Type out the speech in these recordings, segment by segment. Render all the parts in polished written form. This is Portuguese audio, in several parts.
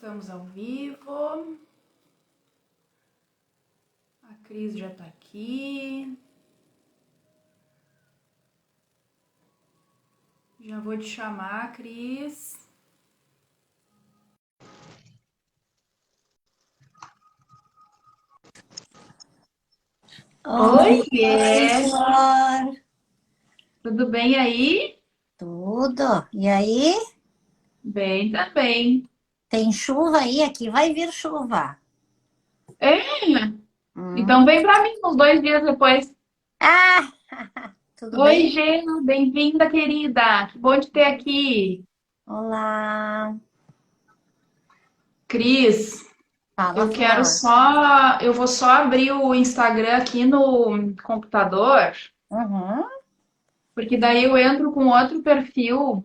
Estamos ao vivo. A Cris já tá aqui. Já vou te chamar, Cris. Oi, Oiê! Flor. Tudo bem aí? Tudo. E aí? Bem também. Tem chuva aí? Aqui vai vir chuva. É, então Hum. vem pra mim uns 2 dias depois. Ah, tudo Oi, bem? Gê, bem-vinda, querida. Que bom te ter aqui. Olá. Cris, Fala, Flor. eu vou só abrir o Instagram aqui no computador, Uhum. porque daí eu entro com outro perfil.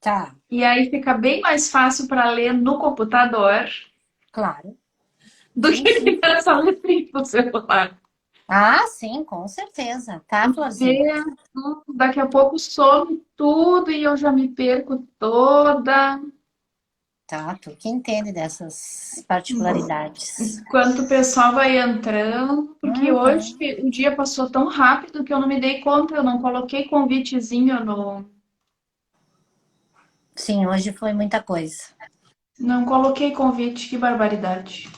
Tá, E aí fica bem mais fácil para ler no computador claro. do Sim, que sim. ficar essa letrinha no celular. Ah, sim, com certeza. Tá, Florzinha? Daqui a pouco some tudo e eu já me perco toda. Tá, tu que entende dessas particularidades. Enquanto o pessoal vai entrando, porque hoje Uhum. o dia passou tão rápido que eu não me dei conta, eu não coloquei convitezinho no. Sim, hoje foi muita coisa. Não coloquei convite, que barbaridade.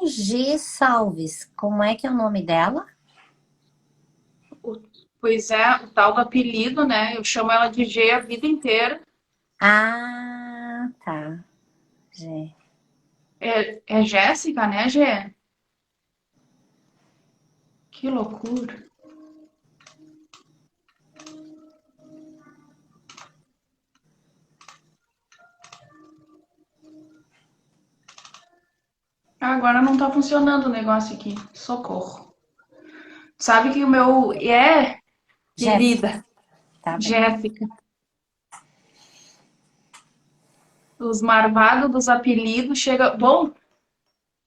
G. Salves, como é que é o nome dela? Pois é, o tal do apelido, né? Eu chamo ela de G a vida inteira. Ah, tá. G. É Jéssica, né, Gê? Que loucura. Agora não tá funcionando o negócio aqui. Socorro. Sabe que o meu. É, Jéssica, querida, tá bem. Jéssica. Os marvados dos apelidos chega. Bom,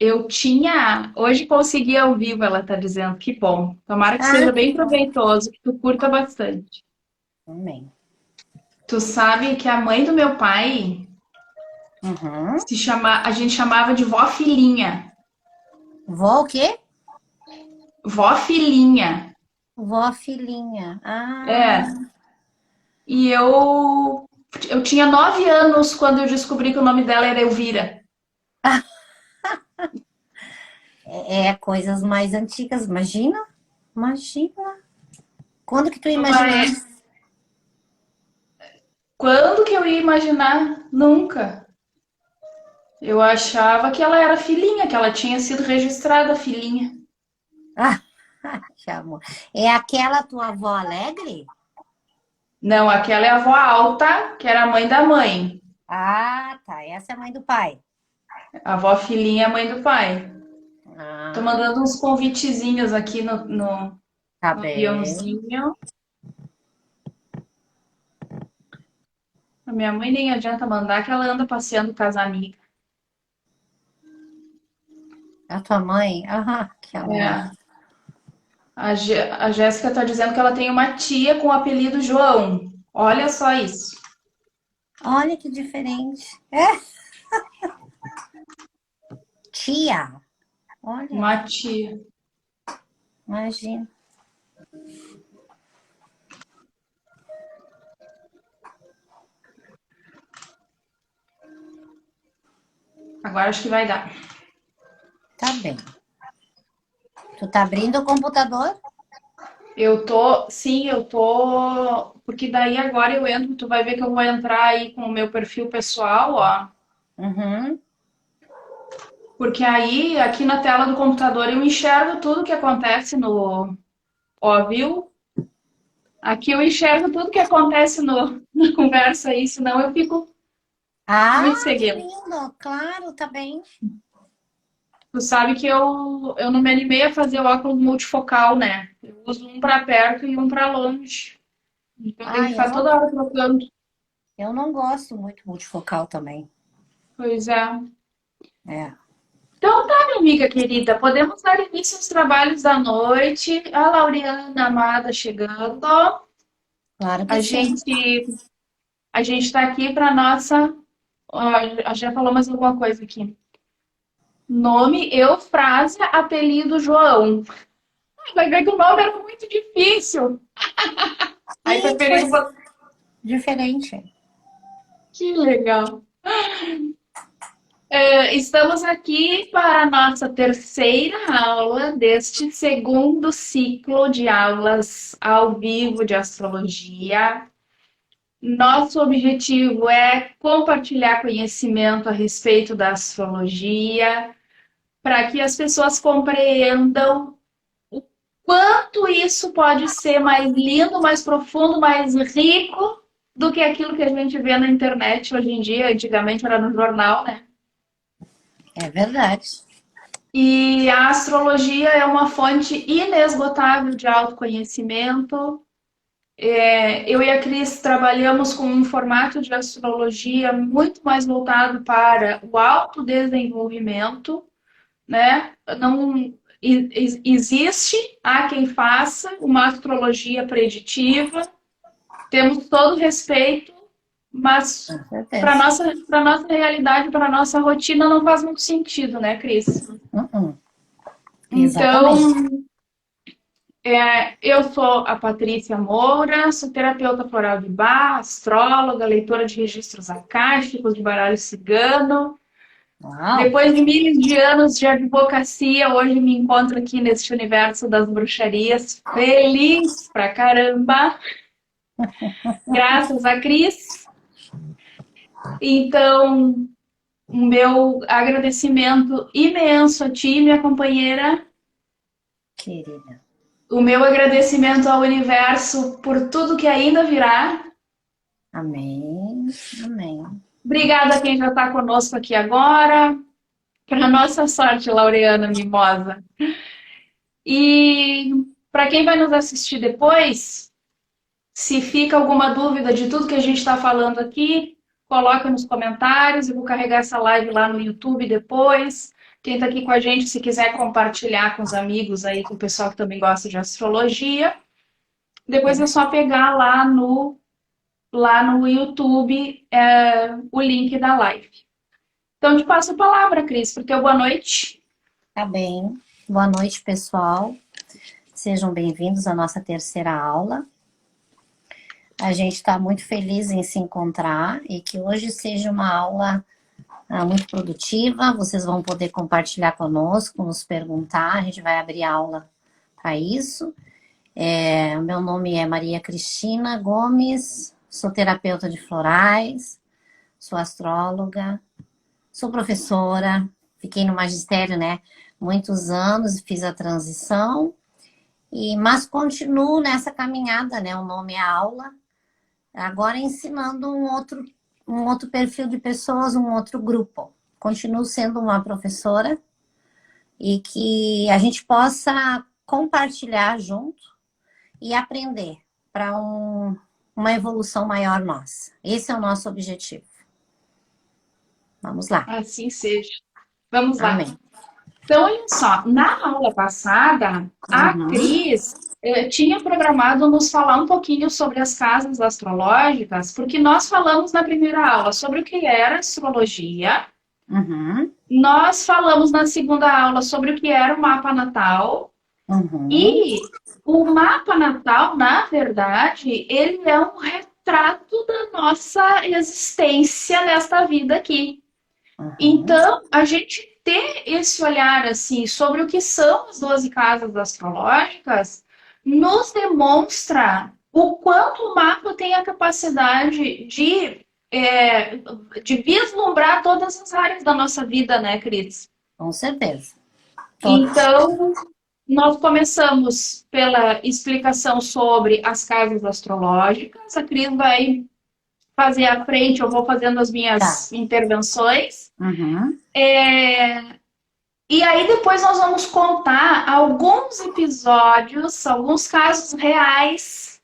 eu tinha. Hoje consegui ao vivo, ela tá dizendo. Que bom. Tomara que Ah, seja que bem bom. proveitoso, que tu curta bastante. Amém. Tu sabe que a mãe do meu pai Uhum. se chama. A gente chamava de vó filhinha. Vó o quê? Vó filhinha. Vó filhinha. Ah, É. E eu tinha 9 anos quando eu descobri que o nome dela era Elvira. é coisas mais antigas. Imagina, imagina. Quando que tu ia Ela imaginar? é. Quando que eu ia imaginar? Nunca. Eu achava que ela era filhinha, que ela tinha sido registrada filhinha. Ah, que amor. É aquela tua avó alegre? Não, aquela é a avó alta, que era a mãe da mãe. Ah, tá. Essa é a mãe do pai. A avó filhinha é a mãe do pai. Tô Ah, mandando uns convitezinhos aqui tá no bem. aviãozinho. A minha mãe nem adianta mandar, que ela anda passeando com as amigas. A tua mãe? Ah, que amor. É. A Jéssica tá dizendo que ela tem uma tia com o apelido João. Olha só isso. Olha que diferente. É, tia. Olha, Uma tia. imagina. Agora acho que vai dar. Tá bem. Tu tá abrindo o computador? Sim, eu tô, porque daí agora eu entro, tu vai ver que eu vou entrar aí com o meu perfil pessoal, ó, Uhum. porque aí aqui na tela do computador eu enxergo tudo que acontece ó, viu? Aqui eu enxergo tudo que acontece na conversa aí, senão eu fico Ah, muito que cegueira. lindo! Claro, tá bem. Tu sabe que eu não me animei a fazer o óculos multifocal, né? Eu uso um para perto e um para longe. Então eu tenho Ah, que ficar toda hora trocando. eu não gosto muito multifocal também. Pois é. É. Então tá, minha amiga querida, podemos dar início aos trabalhos da noite. A Laureana amada chegando. Claro que A sim. gente a gente está aqui para nossa. Já falou mais alguma coisa aqui. Nome Eufrásia, apelido João. Vai ver que o nome era muito difícil. Aí E preferi. foi diferente. Que legal. Estamos aqui para a nossa terceira aula deste segundo ciclo de aulas ao vivo de astrologia. Nosso objetivo é compartilhar conhecimento a respeito da astrologia, para que as pessoas compreendam o quanto isso pode ser mais lindo, mais profundo, mais rico do que aquilo que a gente vê na internet hoje em dia. Antigamente era no jornal, né? É verdade. E a astrologia é uma fonte inesgotável de autoconhecimento. Eu e a Cris trabalhamos com um formato de astrologia muito mais voltado para o autodesenvolvimento, né? Não existe, há quem faça uma astrologia preditiva, temos todo respeito, mas Com para certeza. nossa realidade, para nossa rotina, não faz muito sentido, né, Cris? Uh-uh. Exatamente. Então, eu sou a Patrícia Moura, sou terapeuta floral de Bach, astróloga, leitora de registros acásticos, de baralho cigano. Uau, Depois de milhares de anos de advocacia, hoje me encontro aqui neste universo das bruxarias, feliz pra caramba, graças a Cris. Então, o meu agradecimento imenso a ti, minha companheira, querida. o meu agradecimento ao universo por tudo que ainda virá. Amém. Amém. Obrigada a quem já está conosco aqui agora. Para nossa sorte, Laureana Mimosa. E para quem vai nos assistir depois, se fica alguma dúvida de tudo que a gente está falando aqui, coloca nos comentários. Eu vou carregar essa live lá no YouTube depois. Quem está aqui com a gente, se quiser compartilhar com os amigos aí, com o pessoal que também gosta de astrologia, depois é só pegar lá no YouTube o link da live. Então, te passo a palavra, Cris, para o teu boa noite. Tá bem. Boa noite, pessoal. Sejam bem-vindos à nossa terceira aula. A gente está muito feliz em se encontrar e que hoje seja uma aula muito produtiva. Vocês vão poder compartilhar conosco, nos perguntar. A gente vai abrir aula para isso. Meu nome é Maria Cristina Gomes, sou terapeuta de florais, sou astróloga, sou professora, fiquei no magistério, né, muitos anos, fiz a transição, mas continuo nessa caminhada, né, o nome é aula, agora ensinando um outro perfil de pessoas, um outro grupo. Continuo sendo uma professora e que a gente possa compartilhar junto e aprender para uma evolução maior nossa. Esse é o nosso objetivo. Vamos lá. Assim seja. Vamos lá. Amém. Então, olha só, na aula passada, a Uhum, Cris tinha programado nos falar um pouquinho sobre as casas astrológicas, porque nós falamos na primeira aula sobre o que era astrologia, uhum, nós falamos na segunda aula sobre o que era o mapa natal, uhum, e o mapa natal, na verdade, ele é um retrato da nossa existência nesta vida aqui. uhum. Então, a gente ter esse olhar assim sobre o que são as 12 casas astrológicas nos demonstra o quanto o mapa tem a capacidade de vislumbrar todas as áreas da nossa vida, né, Cris? Com certeza. Todas. Então, nós começamos pela explicação sobre as casas astrológicas. A Cris vai fazer à frente, eu vou fazendo as Tá. minhas intervenções. Uhum. E aí depois nós vamos contar alguns episódios, alguns casos reais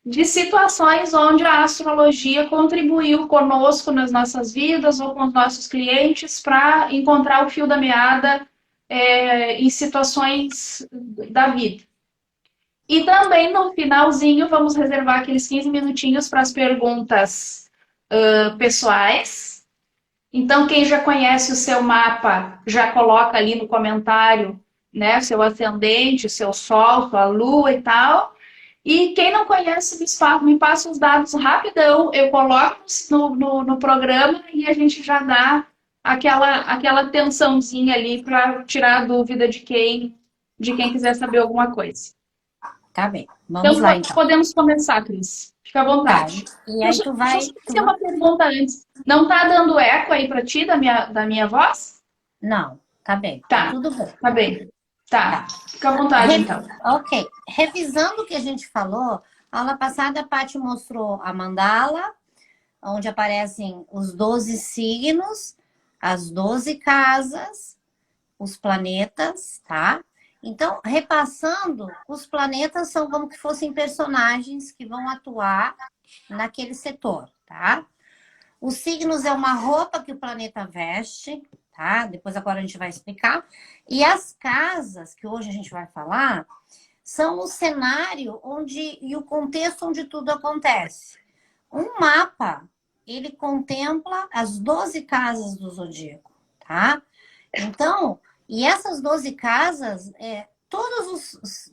de situações onde a astrologia contribuiu conosco nas nossas vidas ou com os nossos clientes para encontrar o fio da meada em situações da vida. E também no finalzinho vamos reservar aqueles 15 minutinhos para as perguntas pessoais. Então, quem já conhece o seu mapa, já coloca ali no comentário, né, seu ascendente, seu sol, sua lua e tal. E quem não conhece, me passa os dados rapidão, eu coloco no programa e a gente já dá aquela atençãozinha ali para tirar a dúvida de quem quiser saber alguma coisa. Tá bem, Então, vamos lá então. podemos começar, Cris. Fica à Tá, vontade. e aí Deixa eu só fazer uma pergunta antes. Não tá dando eco aí para ti da minha voz? Não, tá bem, tá Tá, tudo bem. tá bem. Tá, Tá. fica à vontade então. Ok, revisando o que a gente falou, a aula passada a Paty mostrou a mandala, onde aparecem os 12 signos, as 12 casas, os planetas, tá? Então, repassando, os planetas são como que fossem personagens que vão atuar naquele setor, tá? Os signos é uma roupa que o planeta veste, tá? Depois agora a gente vai explicar. E as casas, que hoje a gente vai falar, são o cenário e o contexto onde tudo acontece. Um mapa, ele contempla as 12 casas do zodíaco, tá? Então, e essas 12 casas,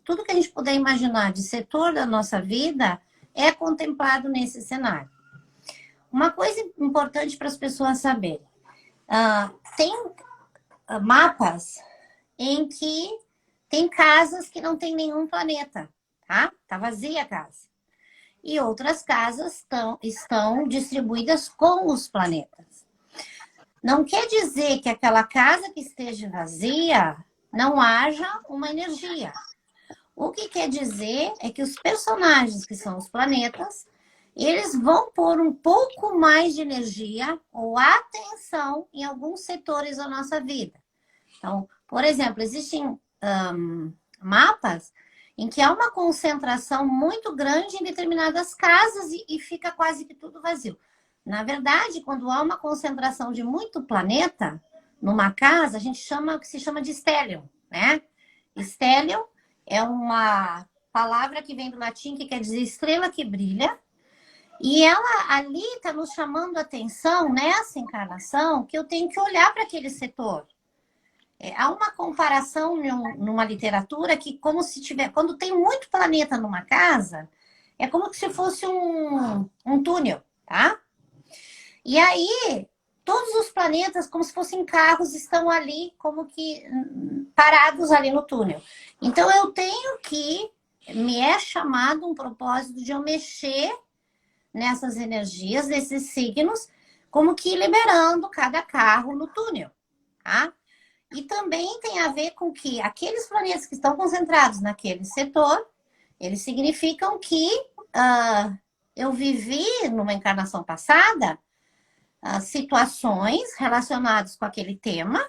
tudo que a gente puder imaginar de setor da nossa vida é contemplado nesse cenário. Uma coisa importante para as pessoas saberem, tem mapas em que tem casas que não tem nenhum planeta, tá? Tá vazia a casa. E outras casas estão distribuídas com os planetas. Não quer dizer que aquela casa que esteja vazia não haja uma energia. O que quer dizer é que os personagens, que são os planetas, eles vão pôr um pouco mais de energia ou atenção em alguns setores da nossa vida. Então, por exemplo, existem mapas em que há uma concentração muito grande em determinadas casas e fica quase que tudo vazio. Na verdade, quando há uma concentração de muito planeta numa casa, a gente chama o que se chama de stellium, né? Stellium é uma palavra que vem do latim que quer dizer estrela que brilha. E ela ali está nos chamando a atenção nessa encarnação que eu tenho que olhar para aquele setor. Há uma comparação numa literatura que como se tiver, quando tem muito planeta numa casa, é como se fosse um túnel, tá? E aí, todos os planetas, como se fossem carros, estão ali como que parados ali no túnel. Então, eu tenho que, me é chamado um propósito de eu mexer nessas energias, desses signos, como que liberando cada carro no túnel, tá? E também tem a ver com que aqueles planetas que estão concentrados naquele setor, eles significam que eu vivi numa encarnação passada situações relacionadas com aquele tema.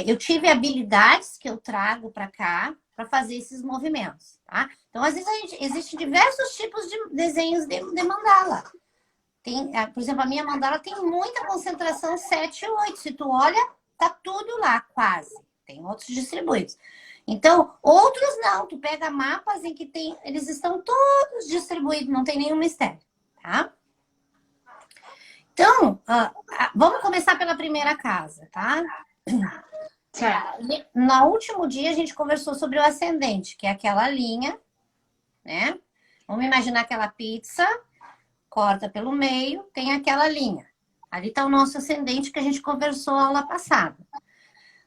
Eu tive habilidades que eu trago para cá para fazer esses movimentos, tá? Então, às vezes, existem diversos tipos de desenhos de mandala. Por exemplo, a minha mandala tem muita concentração 7 e 8. Se tu olha, tá tudo lá, quase. Tem outros distribuídos. Então, outros não. Tu pega mapas em que eles estão todos distribuídos, não tem nenhum mistério, tá? Então, vamos começar pela primeira casa, tá? Certo. No último dia, a gente conversou sobre o ascendente, que é aquela linha, né? Vamos imaginar aquela pizza, corta pelo meio, tem aquela linha. Ali está o nosso ascendente que a gente conversou a aula passada.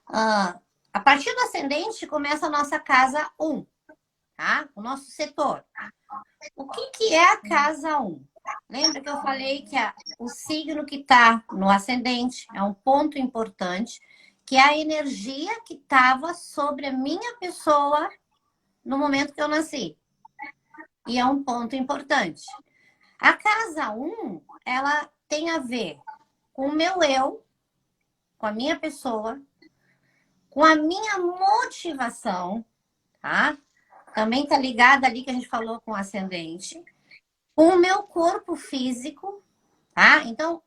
A partir do ascendente, começa a nossa casa 1, tá? O nosso setor. O que é a casa 1? Lembra que eu falei que o signo que está no ascendente é um ponto importante, que é a energia que estava sobre a minha pessoa no momento que eu nasci. E é um ponto importante. A casa 1, ela tem a ver com o meu eu, com a minha pessoa, com a minha motivação, tá? também está ligada ali que a gente falou com o ascendente, com o meu corpo físico, tá? Então,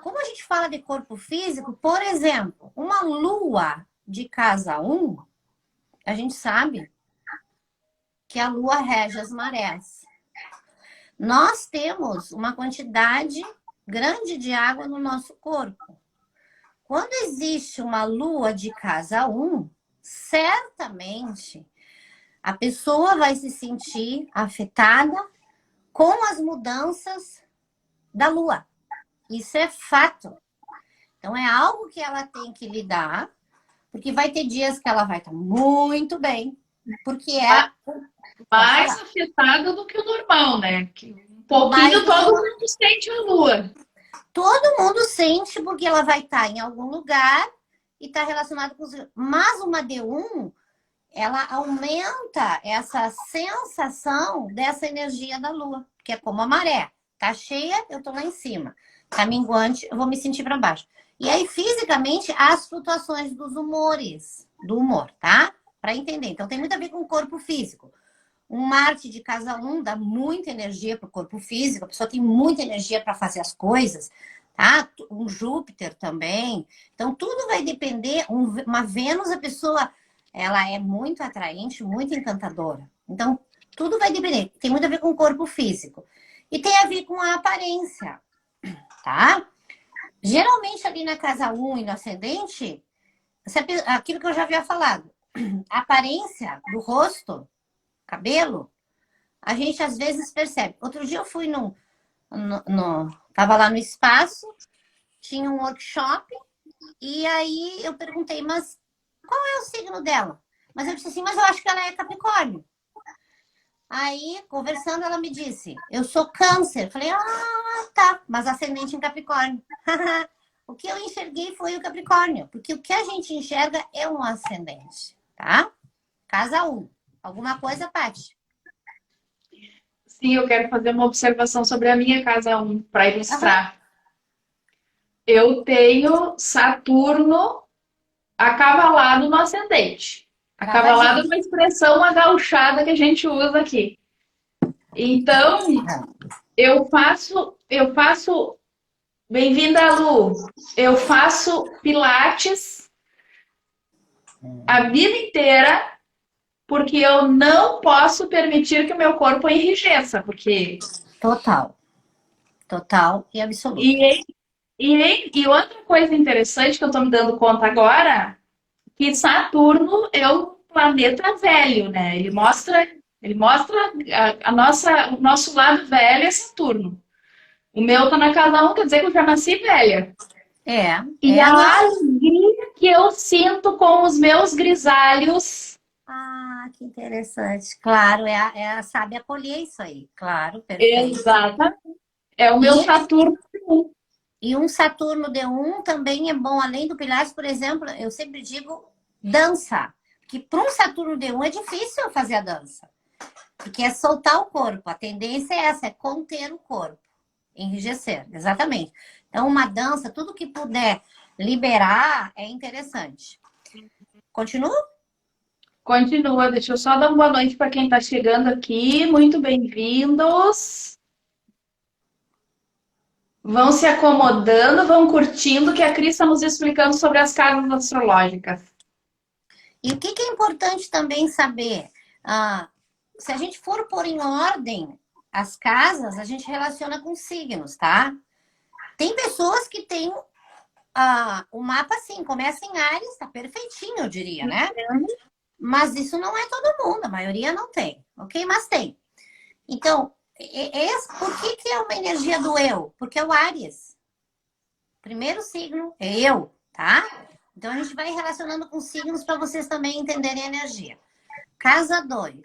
como a gente fala de corpo físico, por exemplo, uma lua de casa 1, a gente sabe que a lua rege as marés. Nós temos uma quantidade grande de água no nosso corpo. Quando existe uma lua de casa 1, certamente a pessoa vai se sentir afetada com as mudanças da lua. Isso é fato. Então, é algo que ela tem que lidar, porque vai ter dias que ela vai estar muito bem, porque é mais afetada do que o normal, né? Que um pouquinho todo mundo sente a lua. Todo mundo sente, porque ela vai estar em algum lugar e está relacionado com os... Mas uma D1, ela aumenta essa sensação dessa energia da lua, que é como a maré. Tá cheia, eu tô lá em cima. Tá minguante, eu vou me sentir para baixo. E aí, fisicamente, as flutuações dos humores, do humor, tá? Para entender. Então, tem muito a ver com o corpo físico. Um Marte de casa 1 dá muita energia para o corpo físico, a pessoa tem muita energia para fazer as coisas, tá? Um Júpiter também. Então, tudo vai depender. Uma Vênus, a pessoa, ela é muito atraente, muito encantadora. Então, tudo vai depender. Tem muito a ver com o corpo físico. E tem a ver com a aparência, tá? Geralmente, ali na casa 1 e no ascendente, aquilo que eu já havia falado, a aparência do rosto, cabelo, a gente às vezes percebe. Outro dia eu fui tava lá no espaço, tinha um workshop, e aí eu perguntei, mas qual é o signo dela? Mas eu disse assim, mas eu acho que ela é Capricórnio. Aí, conversando, ela me disse, eu sou Câncer. Falei, tá, mas ascendente em Capricórnio. O que eu enxerguei foi o Capricórnio, porque o que a gente enxerga é um ascendente, tá? Casa 1. Alguma coisa, Paty? Sim, eu quero fazer uma observação sobre a minha casa 1 para ilustrar. Eu tenho Saturno acavalado no ascendente. Acavalado é uma expressão agauchada que a gente usa aqui. Então, eu faço, bem-vinda, Lu, eu faço pilates a vida inteira, porque eu não posso permitir que o meu corpo enrijeça, porque... Total e absoluto. E outra coisa interessante que eu estou me dando conta agora, que Saturno é o planeta velho, né? Ele mostra o nosso lado velho é Saturno. O meu tá na casa 1, quer dizer que eu já nasci velha. E a alegria que eu sinto com os meus grisalhos. Que interessante. Claro, sabe acolher isso aí. Claro, perfeito. Exatamente. É o meu Saturno. E um Saturno D1 também é bom, além do Pilates, por exemplo, eu sempre digo dança. Porque para um Saturno D1 é difícil fazer a dança. Porque é soltar o corpo. A tendência é essa, é conter o corpo. Enrijecer, exatamente. Então, uma dança, tudo que puder liberar é interessante. Continua? Continua. Deixa eu só dar uma boa noite para quem está chegando aqui. Muito bem-vindos. Vão se acomodando, vão curtindo, que a Cris está nos explicando sobre as casas astrológicas. E o que é importante também saber? Se a gente for pôr em ordem as casas, a gente relaciona com signos, tá? Tem pessoas que têm o mapa assim, começa em Áries, tá perfeitinho, eu diria, né? Mas isso não é todo mundo, a maioria não tem, ok? Mas tem. Então, por que é uma energia do eu? Porque é o Áries. Primeiro signo é eu, tá? Então, a gente vai relacionando com signos para vocês também entenderem a energia. Casa 2.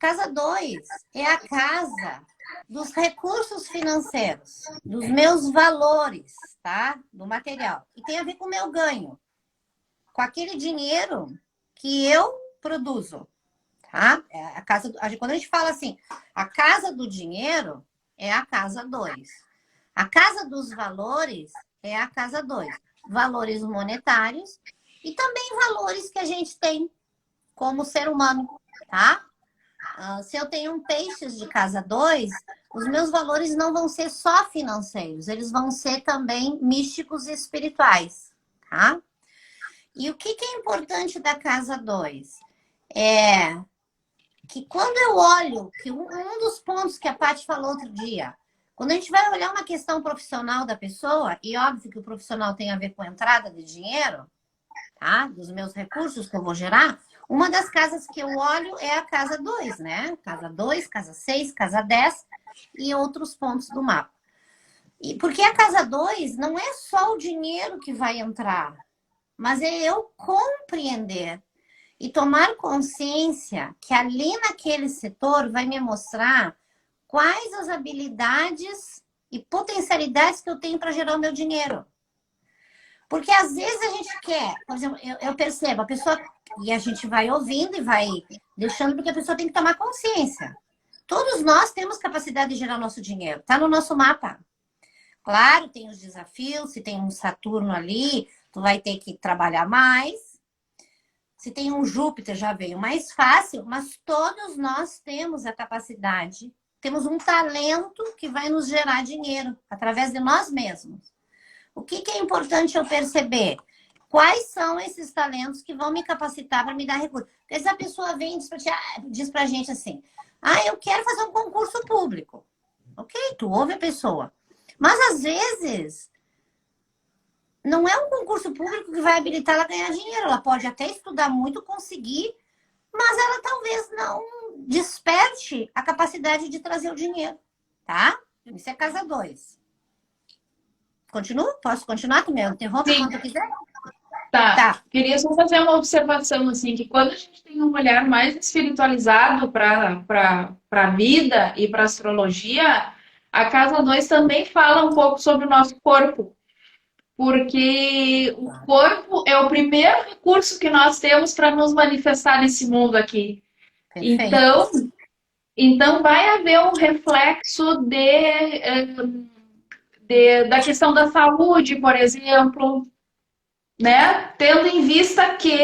Casa 2 é a casa dos recursos financeiros, dos meus valores, tá? Do material. E tem a ver com o meu ganho. Com aquele dinheiro que eu produzo, tá? Quando a gente fala assim, a casa do dinheiro é a casa 2. A casa dos valores é a casa 2. Valores monetários e também valores que a gente tem como ser humano. tá? Se eu tenho um peixes de casa 2, os meus valores não vão ser só financeiros, eles vão ser também místicos e espirituais, tá? E o que é importante da casa 2? É que quando eu olho, que um dos pontos que a Paty falou outro dia, quando a gente vai olhar uma questão profissional da pessoa, e óbvio que o profissional tem a ver com a entrada de dinheiro, tá? Dos meus recursos que eu vou gerar, uma das casas que eu olho é a casa 2, né? Casa 2, casa 6, casa 10 e outros pontos do mapa. E porque a casa 2 não é só o dinheiro que vai entrar, mas é eu compreender e tomar consciência que ali naquele setor vai me mostrar quais as habilidades e potencialidades que eu tenho para gerar o meu dinheiro. Porque às vezes a gente quer, por exemplo, eu percebo, a pessoa, e a gente vai ouvindo e vai deixando, porque a pessoa tem que tomar consciência. Todos nós temos capacidade de gerar nosso dinheiro, está no nosso mapa. Claro, tem os desafios, se tem um Saturno ali, tu vai ter que trabalhar mais. Se tem um Júpiter, já veio mais fácil, mas todos nós temos a capacidade, temos um talento que vai nos gerar dinheiro, através de nós mesmos. O que é importante eu perceber? Quais são esses talentos que vão me capacitar para me dar recursos? Porque se a pessoa vem e diz para a gente assim, eu quero fazer um concurso público. Ok, tu ouve a pessoa. Mas, às vezes, não é um concurso público que vai habilitar ela a ganhar dinheiro. Ela pode até estudar muito, conseguir, mas ela talvez não desperte a capacidade de trazer o dinheiro, tá? Isso é casa 2. Continuo? Posso continuar? Tu me interrompe quando eu quiser? Tá. Queria só fazer uma observação, assim, que quando a gente tem um olhar mais espiritualizado para a vida e para a astrologia, a casa 2 também fala um pouco sobre o nosso corpo. Porque o corpo é o primeiro recurso que nós temos para nos manifestar nesse mundo aqui. Então vai haver um reflexo da questão da saúde, por exemplo, né? Tendo em vista que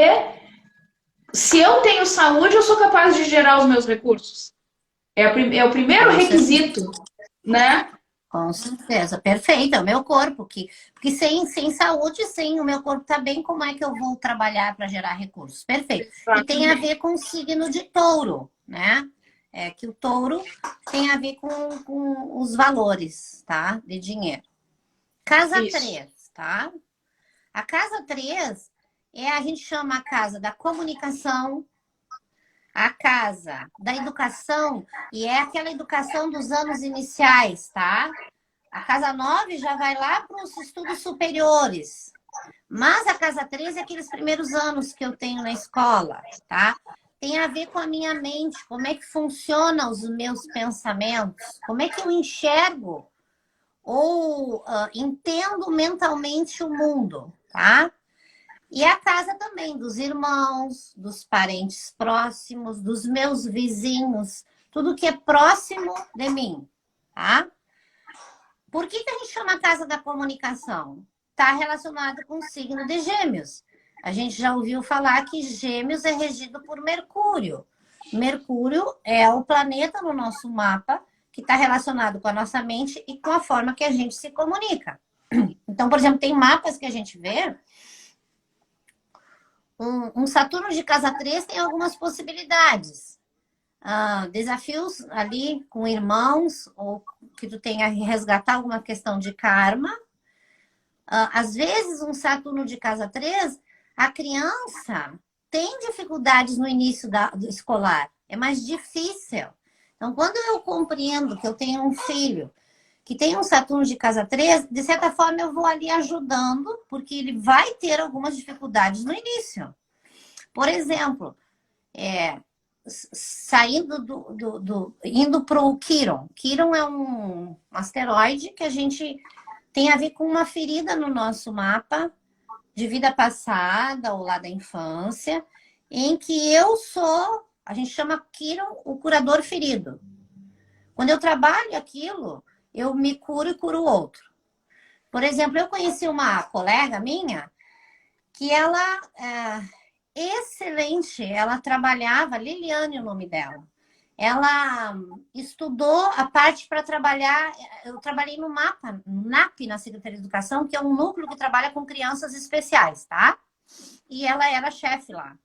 se eu tenho saúde, eu sou capaz de gerar os meus recursos. É o primeiro requisito, né? Com certeza, perfeito, é o meu corpo. Porque sem saúde, sem o meu corpo tá bem, como é que eu vou trabalhar para gerar recursos? Perfeito. E tem a ver com o signo de touro, né? É que o touro tem a ver com os valores, tá? De dinheiro. Casa 3, tá? A casa 3 a gente chama a casa da comunicação, a casa da educação, e é aquela educação dos anos iniciais, tá? A casa 9 já vai lá para os estudos superiores. Mas a casa 13 é aqueles primeiros anos que eu tenho na escola, tá? Tem a ver com a minha mente, como é que funcionam os meus pensamentos, como é que eu enxergo ou entendo mentalmente o mundo, tá? E a casa também dos irmãos, dos parentes próximos, dos meus vizinhos, tudo que é próximo de mim, tá? Por que a gente chama a casa da comunicação? Está relacionado com o signo de Gêmeos. A gente já ouviu falar que Gêmeos é regido por Mercúrio. Mercúrio é o planeta no nosso mapa que está relacionado com a nossa mente e com a forma que a gente se comunica. Então, por exemplo, tem mapas que a gente vê. Um Saturno de casa 3 tem algumas possibilidades. Desafios ali com irmãos, ou que tu tenha que resgatar alguma questão de karma. Às vezes, um Saturno de casa 3, a criança tem dificuldades no início do escolar. É mais difícil. Então, quando eu compreendo que eu tenho um filho que tem um Saturno de casa 3, de certa forma eu vou ali ajudando, porque ele vai ter algumas dificuldades no início. Por exemplo, indo para o Quiron. Quiron é um asteroide que a gente tem a ver com uma ferida no nosso mapa de vida passada ou lá da infância, em que a gente chama Quiron o curador ferido. Quando eu trabalho aquilo, eu me curo e curo o outro. Por exemplo, eu conheci uma colega minha que ela excelente. Ela trabalhava, Liliane é o nome dela. Ela estudou a parte para trabalhar. Eu trabalhei no MAPA, no NAP, na Secretaria de Educação, que é um núcleo que trabalha com crianças especiais, tá? E ela era chefe lá.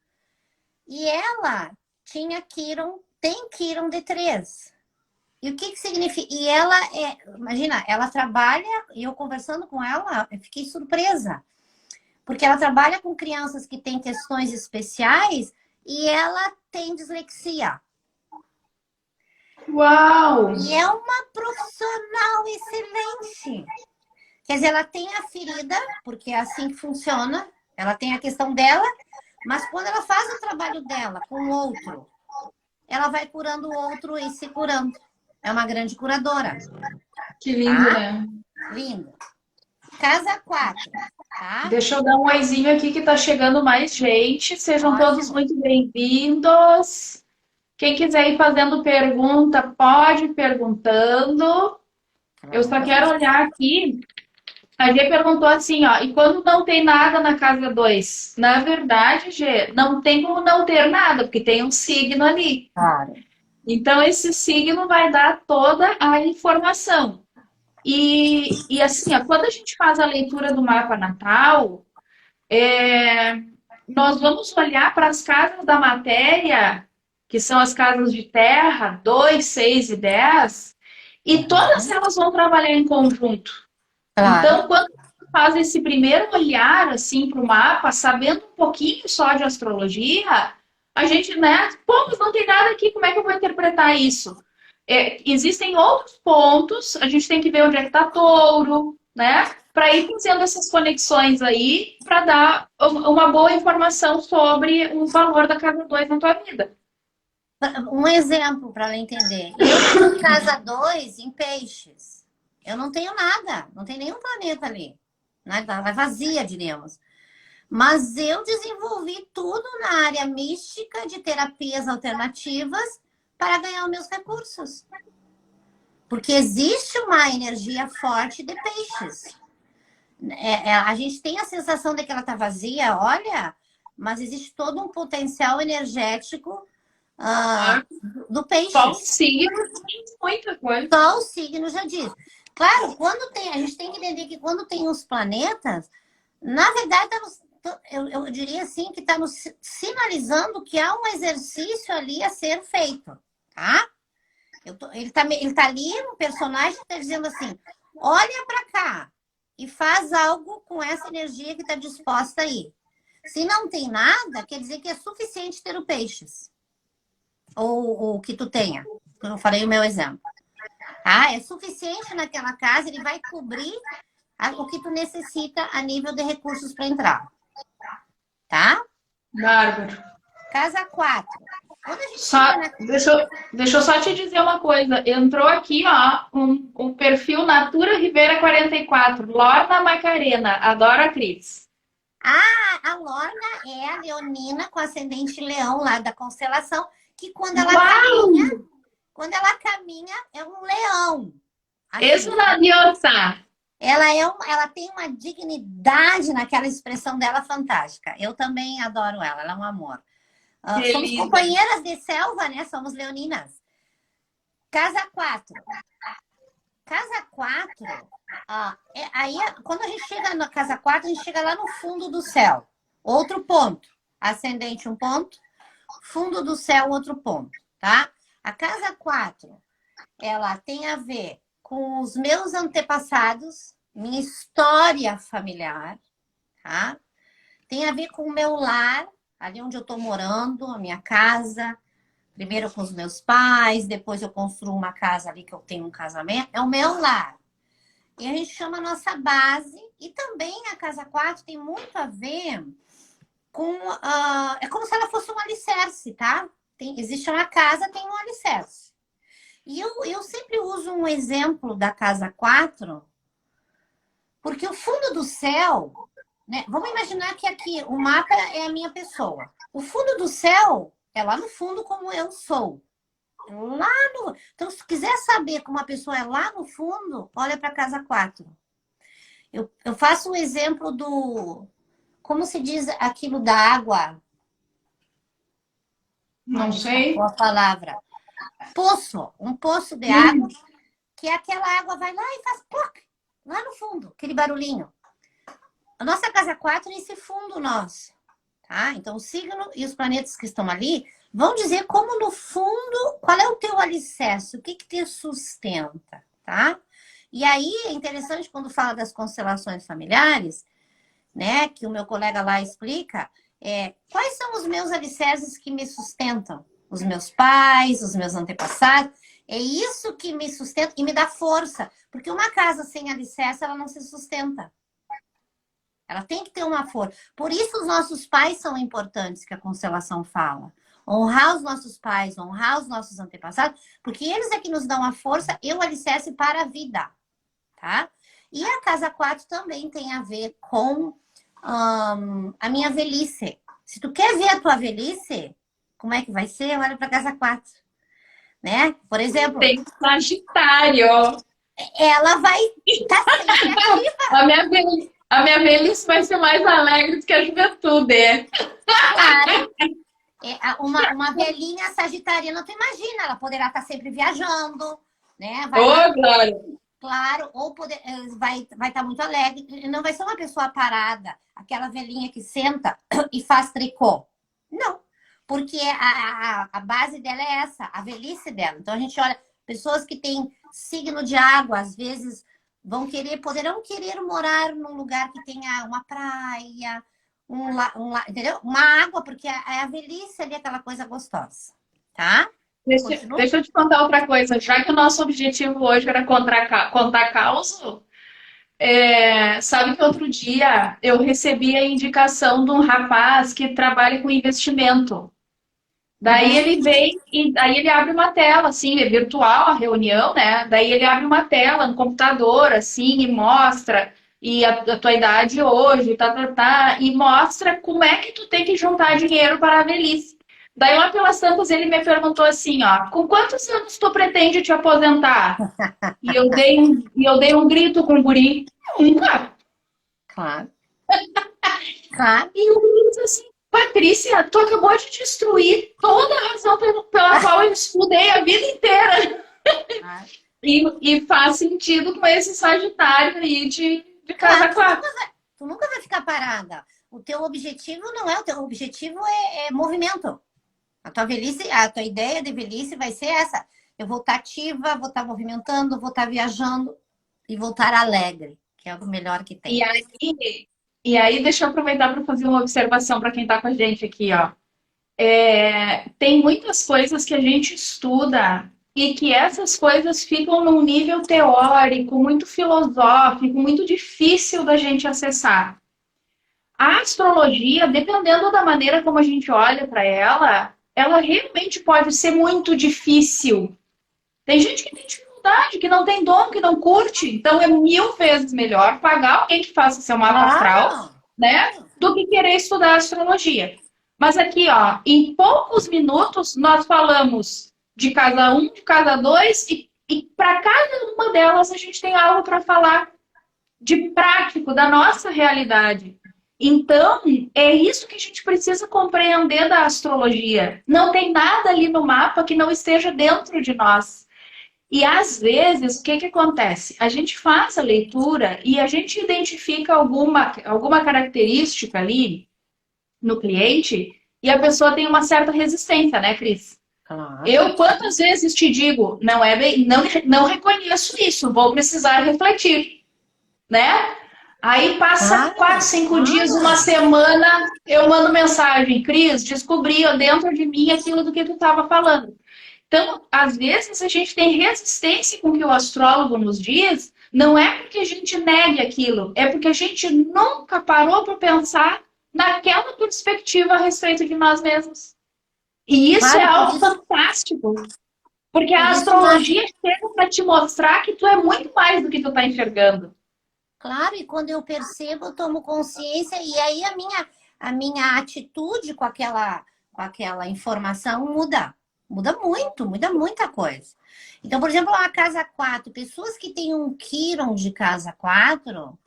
E ela tinha Kiron, tem Kiron D3. E o que significa? E ela imagina, ela trabalha, e eu conversando com ela, eu fiquei surpresa. Porque ela trabalha com crianças que têm questões especiais e ela tem dislexia. Uau! E é uma profissional excelente. Quer dizer, ela tem a ferida, porque é assim que funciona, ela tem a questão dela, mas quando ela faz o trabalho dela com o outro, ela vai curando o outro e se curando. É uma grande curadora. Que lindo, Tá? né? Lindo. Casa 4, tá? Deixa eu dar um oizinho aqui que tá chegando mais gente. Sejam todos Ótimo. muito bem-vindos. Quem quiser ir fazendo pergunta, pode ir perguntando. Eu só quero olhar aqui. A Gê perguntou assim, ó, e quando não tem nada na casa 2? Na verdade, Gê, não tem como não ter nada, porque tem um signo ali. Claro. Então, esse signo vai dar toda a informação. E assim, ó, quando a gente faz a leitura do mapa natal, nós vamos olhar para as casas da matéria, que são as casas de terra, 2, 6 e 10, e todas elas vão trabalhar em conjunto. Claro. Então, quando você faz esse primeiro olhar assim para o mapa, sabendo um pouquinho só de astrologia, a gente, né? Pô, mas não tem nada aqui, como é que eu vou interpretar isso? Existem outros pontos, a gente tem que ver onde é que está touro, né? Para ir fazendo essas conexões aí, para dar uma boa informação sobre o valor da casa 2 na tua vida. Um exemplo para ela entender. Eu tenho casa 2 em peixes. Eu não tenho nada, não tem nenhum planeta ali. Nada, ela é vazia, diríamos. Mas eu desenvolvi tudo na área mística de terapias alternativas para ganhar os meus recursos. Porque existe uma energia forte de peixes. A gente tem a sensação de que ela está vazia, olha, mas existe todo um potencial energético do peixe. Só o signo diz muita coisa. Só o signo já diz. Claro, a gente tem que entender que quando tem os planetas, na verdade, eu diria assim que está nos sinalizando que há um exercício ali a ser feito, tá? Ele tá ali, um personagem que está dizendo assim, olha para cá e faz algo com essa energia que está disposta aí. Se não tem nada, quer dizer que é suficiente ter o peixes. Ou que tu tenha. Eu falei o meu exemplo. Ah, é suficiente naquela casa, ele vai cobrir o que tu necessita a nível de recursos para entrar. Tá? Bárbaro. Casa 4. Quando a gente deixa eu só te dizer uma coisa. Entrou aqui, ó, um perfil Natura Rivera 44, Lorna Macarena, adoro a Cris. A Lorna é a leonina com ascendente leão lá da constelação, que quando ela caminha, é um leão. Isso na diosa. Ela tem uma dignidade naquela expressão dela fantástica. Eu também adoro ela é um amor. Somos companheiras de selva, né? Somos leoninas. Casa 4. Casa 4, quando a gente chega na casa 4, a gente chega lá no fundo do céu. Outro ponto. Ascendente, um ponto. Fundo do céu, outro ponto, tá? A casa 4, ela tem a ver com os meus antepassados, minha história familiar, tá? Tem a ver com o meu lar, ali onde eu tô morando, a minha casa. Primeiro com os meus pais, depois eu construo uma casa ali que eu tenho um casamento. É o meu lar. E a gente chama a nossa base. E também a casa 4 tem muito a ver com... é como se ela fosse um alicerce, tá? Existe uma casa, tem um alicerce. E eu sempre uso um exemplo da casa 4, porque o fundo do céu... né? Vamos imaginar que aqui o mapa é a minha pessoa. O fundo do céu... é lá no fundo como eu sou. Então, se tu quiser saber como a pessoa é lá no fundo, olha para a casa 4. Eu faço um exemplo como se diz aquilo da água. Não Com sei. a palavra. Poço, um poço de água, que aquela água vai lá e faz ploc, lá no fundo, aquele barulhinho. A nossa casa 4 é esse fundo nosso, tá? Então o signo e os planetas que estão ali vão dizer como no fundo, qual é o teu alicerce, o que que te sustenta, tá? E aí é interessante quando fala das constelações familiares, né, que o meu colega lá explica, quais são os meus alicerces que me sustentam? Os meus pais, os meus antepassados. É isso que me sustenta e me dá força. Porque uma casa sem alicerce, ela não se sustenta. Ela tem que ter uma força. Por isso os nossos pais são importantes, que a constelação fala. Honrar os nossos pais, honrar os nossos antepassados, porque eles é que nos dão a força e o alicerce para a vida, tá? E a casa 4 também tem a ver com a minha velhice. Se tu quer ver a tua velhice, como é que vai ser? Olha para casa 4, né? Por exemplo, Tem Sagitário. ela vai estar sempre ativa. A minha velhice vai ser mais alegre do que a juventude. Claro. Uma velhinha sagitariana, tu imagina, ela poderá estar sempre viajando, né? Vai lá, Ô, Glória! claro, ou vai estar muito alegre. Não vai ser uma pessoa parada, aquela velhinha que senta e faz tricô. Não, porque a base dela é essa, a velhice dela. Então a gente olha, pessoas que têm signo de água, às vezes poderão querer morar num lugar que tenha uma praia, entendeu? Uma água, porque a velhice ali é aquela coisa gostosa, tá? Continua? Deixa eu te contar outra coisa. Já que o nosso objetivo hoje era contar caos, sabe que outro dia eu recebi a indicação de um rapaz que trabalha com investimento. Daí Uhum. ele vem e aí ele abre uma tela, assim, é virtual a reunião, né? Daí ele abre uma tela no computador, assim, e mostra a tua idade hoje, e mostra como é que tu tem que juntar dinheiro para a velhice. Daí lá pelas tantas ele me perguntou assim, ó, com quantos anos tu pretende te aposentar? E eu dei um grito com o guri, nunca. Claro, claro. E o guri disse assim, Patrícia, tu acabou de destruir toda a razão pela qual eu estudei a vida inteira. Claro. E faz sentido com esse Sagitário aí de casa Claro, 4. tu nunca vai ficar parada. O teu objetivo não é o teu objetivo é movimento. A tua ideia de velhice vai ser essa. Eu vou estar ativa, vou estar movimentando, vou estar viajando e vou estar alegre, que é o melhor que tem. E aí, deixa eu aproveitar para fazer uma observação para quem está com a gente aqui, ó. Tem muitas coisas que a gente estuda e que essas coisas ficam num nível teórico, muito filosófico, muito difícil da gente acessar. A astrologia, dependendo da maneira como a gente olha para ela realmente pode ser muito difícil. Tem gente que tem dificuldade, que não tem dom, que não curte. Então é 1000 vezes melhor pagar alguém que faça seu mapa astral, Claro, né? claro. Do que querer estudar astrologia. Mas aqui, ó, em poucos minutos nós falamos de cada um, de cada dois, e para cada uma delas a gente tem algo para falar de prático, da nossa realidade. Então, é isso que a gente precisa compreender da astrologia. Não tem nada ali no mapa que não esteja dentro de nós. E às vezes, o que acontece? A gente faz a leitura e a gente identifica alguma característica ali no cliente e a pessoa tem uma certa resistência, né, Cris? Claro. Eu quantas vezes te digo, não é bem, não reconheço isso, vou precisar refletir, né? Aí passa Claro, 4, 5 dias, uma claro. semana, eu mando mensagem, Cris, descobri dentro de mim aquilo do que tu estava falando. Então, às vezes, a gente tem resistência com o que o astrólogo nos diz, não é porque a gente negue aquilo, é porque a gente nunca parou para pensar naquela perspectiva a respeito de nós mesmos. E isso é Claro, por algo isso, fantástico, porque por a isso na astrologia chega para te mostrar que tu é muito mais do que tu está enxergando. Claro, e quando eu percebo, eu tomo consciência, e aí a minha atitude com aquela informação muda. Muda muita coisa. Então, por exemplo, a casa 4, pessoas que têm um Quiron de casa 4,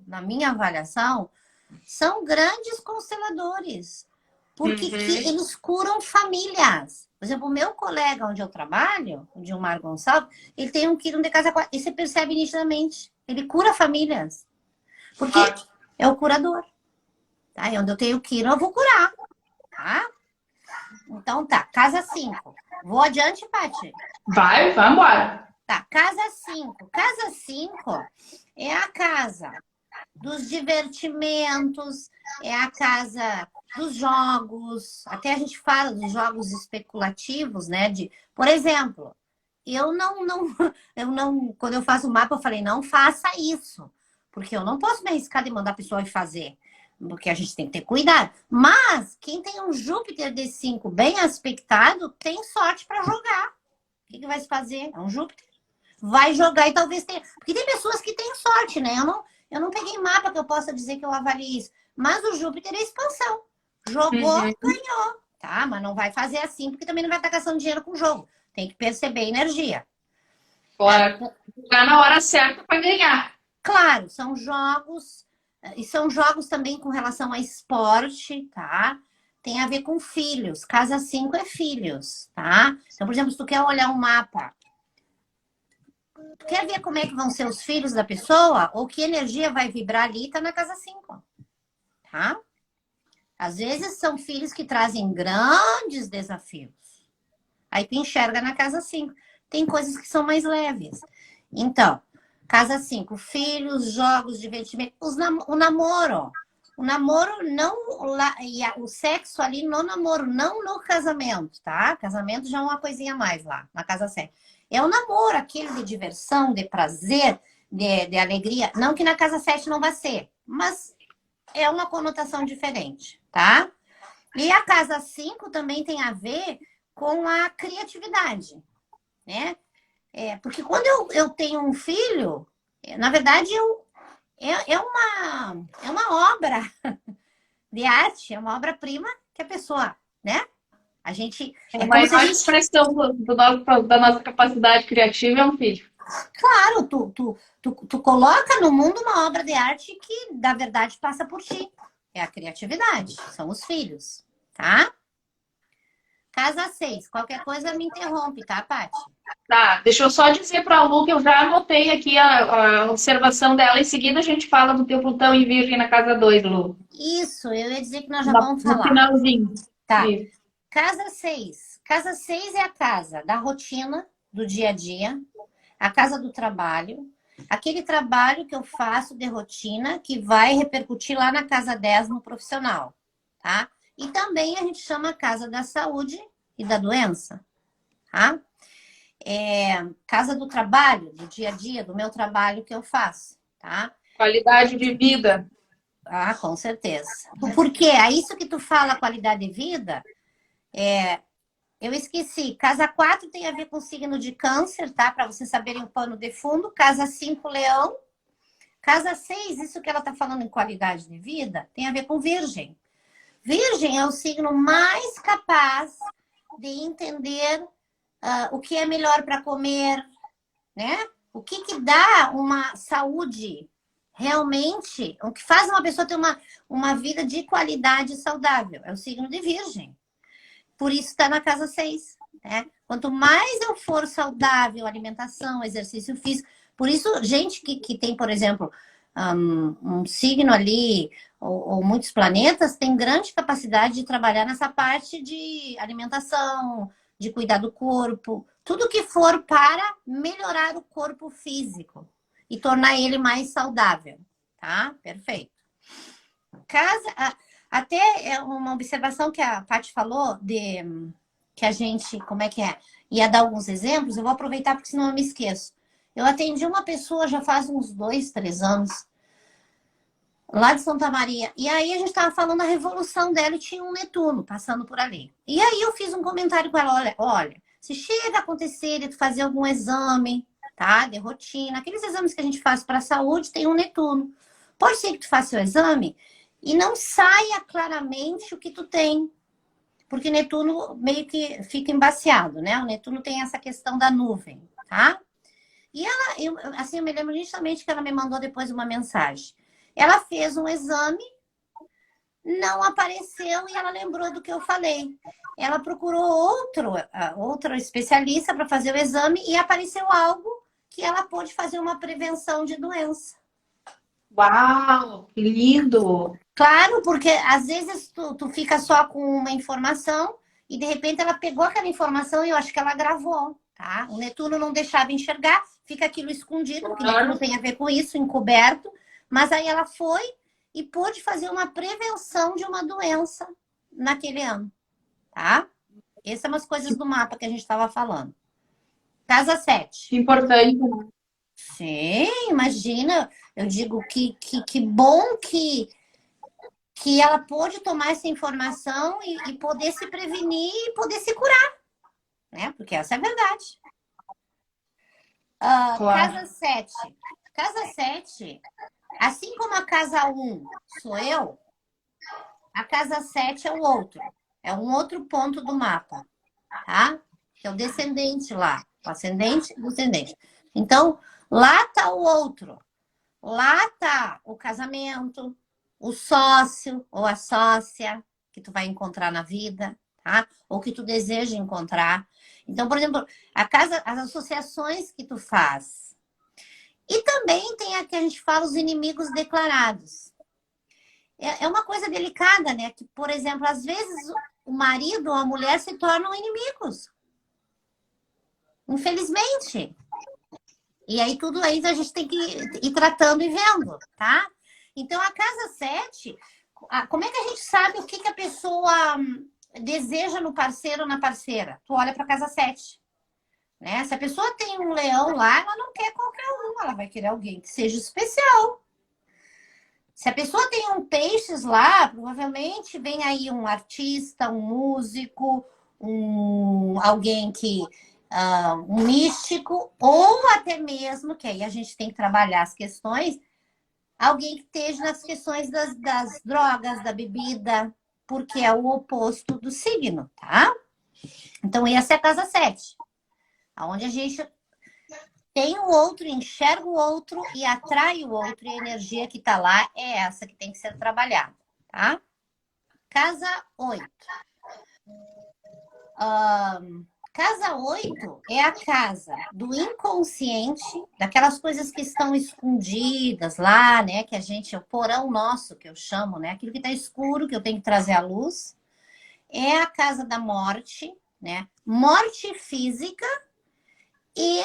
na minha avaliação, são grandes consteladores. Porque eles curam famílias. Por exemplo, o meu colega onde eu trabalho, o Gilmar Gonçalves, ele tem um quirón de casa 4. E você percebe nitidamente. Ele cura famílias. Porque é o curador. Tá? E onde eu tenho quirón, eu vou curar. Tá? Então tá, casa 5. Vou adiante, Paty? Vai embora. Tá, casa 5. Casa 5 é a casa dos divertimentos, é a casa dos jogos. Até a gente fala dos jogos especulativos, né? Por exemplo, eu não, quando eu faço o mapa, eu falei, não faça isso, porque eu não posso me arriscar de mandar a pessoa ir fazer, porque a gente tem que ter cuidado. Mas quem tem um Júpiter D5 bem aspectado, tem sorte para jogar. O que vai se fazer? É um Júpiter. Vai jogar e talvez tenha. Porque tem pessoas que têm sorte, né? Eu não peguei mapa que eu possa dizer que eu avalie isso. Mas o Júpiter é expansão. Jogou, ganhou. Tá? Mas não vai fazer assim, porque também não vai estar gastando dinheiro com o jogo. Tem que perceber a energia. Bora. Jogar na hora certa para ganhar. Claro, são jogos. E são jogos também com relação a esporte, tá? Tem a ver com filhos. Casa 5 é filhos, tá? Então, por exemplo, se tu quer olhar um mapa, tu quer ver como é que vão ser os filhos da pessoa? Ou que energia vai vibrar ali, tá na casa 5, tá? Às vezes são filhos que trazem grandes desafios. Aí tu enxerga na casa 5. Tem coisas que são mais leves. Então, casa 5, filhos, jogos, divertimento. O namoro. O namoro não... E o sexo ali no namoro, não no casamento, tá? Casamento já é uma coisinha a mais lá, na casa 7. É o namoro, aquele de diversão, de prazer, de alegria. Não que na casa 7 não vai ser, mas é uma conotação diferente, tá? E a casa 5 também tem a ver com a criatividade, né? Porque quando eu tenho um filho, na verdade, é uma obra de arte, é uma obra-prima que a pessoa, né? A gente... É como se a gente... expressão da nossa capacidade criativa é um filho. Claro, tu coloca no mundo uma obra de arte que, na verdade, passa por ti. É a criatividade, são os filhos, tá? Casa 6, qualquer coisa me interrompe, tá, Paty? Tá, deixa eu só dizer para a Lu que eu já anotei aqui a observação dela. Em seguida a gente fala do teu Plutão em Virgem na casa 2, Lu. Isso, eu ia dizer que nós já vamos falar. No finalzinho. Tá. Isso. Casa 6. Casa 6 é a casa da rotina, do dia a dia, a casa do trabalho, aquele trabalho que eu faço de rotina que vai repercutir lá na casa 10 no profissional, tá? E também a gente chama a casa da saúde e da doença, tá? Casa do trabalho, do dia a dia, do meu trabalho que eu faço, tá? Qualidade de vida. Ah, com certeza. Por quê? É isso que tu fala, qualidade de vida, eu esqueci. Casa 4 tem a ver com o signo de câncer, tá? Para vocês saberem o pano de fundo. Casa 5, leão. Casa 6, isso que ela tá falando em qualidade de vida, tem a ver com virgem. Virgem é o signo mais capaz de entender o que é melhor para comer, né? O que dá uma saúde realmente, o que faz uma pessoa ter uma vida de qualidade saudável. É o signo de virgem. Por isso está na casa 6, né? Quanto mais eu for saudável, alimentação, exercício físico. Por isso, gente que tem, por exemplo, um signo ali, ou muitos planetas, tem grande capacidade de trabalhar nessa parte de alimentação, de cuidar do corpo, tudo que for para melhorar o corpo físico e tornar ele mais saudável, tá? Perfeito. Até uma observação que a Paty falou, que a gente, como é que é? Ia dar alguns exemplos, eu vou aproveitar porque senão eu me esqueço. Eu atendi uma pessoa já faz uns 2, 3 anos, lá de Santa Maria. E aí a gente estava falando da revolução dela e tinha um Netuno passando por ali. E aí eu fiz um comentário com ela, olha, se chega a acontecer de tu fazer algum exame, tá? De rotina, aqueles exames que a gente faz para a saúde, tem um Netuno. Pode ser que tu faça o exame e não saia claramente o que tu tem. Porque Netuno meio que fica embaciado, né? O Netuno tem essa questão da nuvem, tá? E ela, eu me lembro justamente que ela me mandou depois uma mensagem. Ela fez um exame, não apareceu e ela lembrou do que eu falei. Ela procurou outro especialista para fazer o exame e apareceu algo que ela pôde fazer uma prevenção de doença. Uau, que lindo! Claro, porque às vezes tu fica só com uma informação e de repente ela pegou aquela informação e eu acho que ela gravou, tá? O Netuno não deixava enxergar, fica aquilo escondido, porque Claro. Netuno tem a ver com isso, encoberto, mas aí ela foi e pôde fazer uma prevenção de uma doença naquele ano, tá? Essas são as coisas do mapa que a gente estava falando. Casa 7. Que importante, né? Sim, imagina, eu digo que bom que ela pôde tomar essa informação e poder se prevenir e poder se curar, né? Porque essa é a verdade. Claro. Casa 7. Casa 7, assim como a casa 1 sou eu, a casa 7 é o outro. É um outro ponto do mapa, tá? Que é o descendente lá. O ascendente e o descendente. Então, lá tá o outro. Lá tá o casamento, o sócio ou a sócia que tu vai encontrar na vida, tá? Ou que tu deseja encontrar. Então, por exemplo, as associações que tu faz. E também tem a que a gente fala os inimigos declarados. É uma coisa delicada, né? Que, por exemplo, às vezes o marido ou a mulher se tornam inimigos. Infelizmente. E aí tudo aí a gente tem que ir tratando e vendo, tá? Então, a casa 7, como é que a gente sabe o que a pessoa deseja no parceiro ou na parceira? Tu olha para a casa 7. Né? Se a pessoa tem um leão lá, ela não quer qualquer um, ela vai querer alguém que seja especial. Se a pessoa tem um peixes lá, provavelmente vem aí um artista, um músico, alguém que um místico, ou até mesmo, que aí a gente tem que trabalhar as questões, alguém que esteja nas questões das drogas, da bebida, porque é o oposto do signo, tá? Então, essa é a casa 7, onde a gente tem o outro, enxerga o outro e atrai o outro, e a energia que tá lá é essa que tem que ser trabalhada, tá? Casa 8. Casa 8 é a casa do inconsciente, daquelas coisas que estão escondidas lá, né? Que a gente, é o porão nosso, que eu chamo, né? Aquilo que está escuro, que eu tenho que trazer à luz. É a casa da morte, né? Morte física e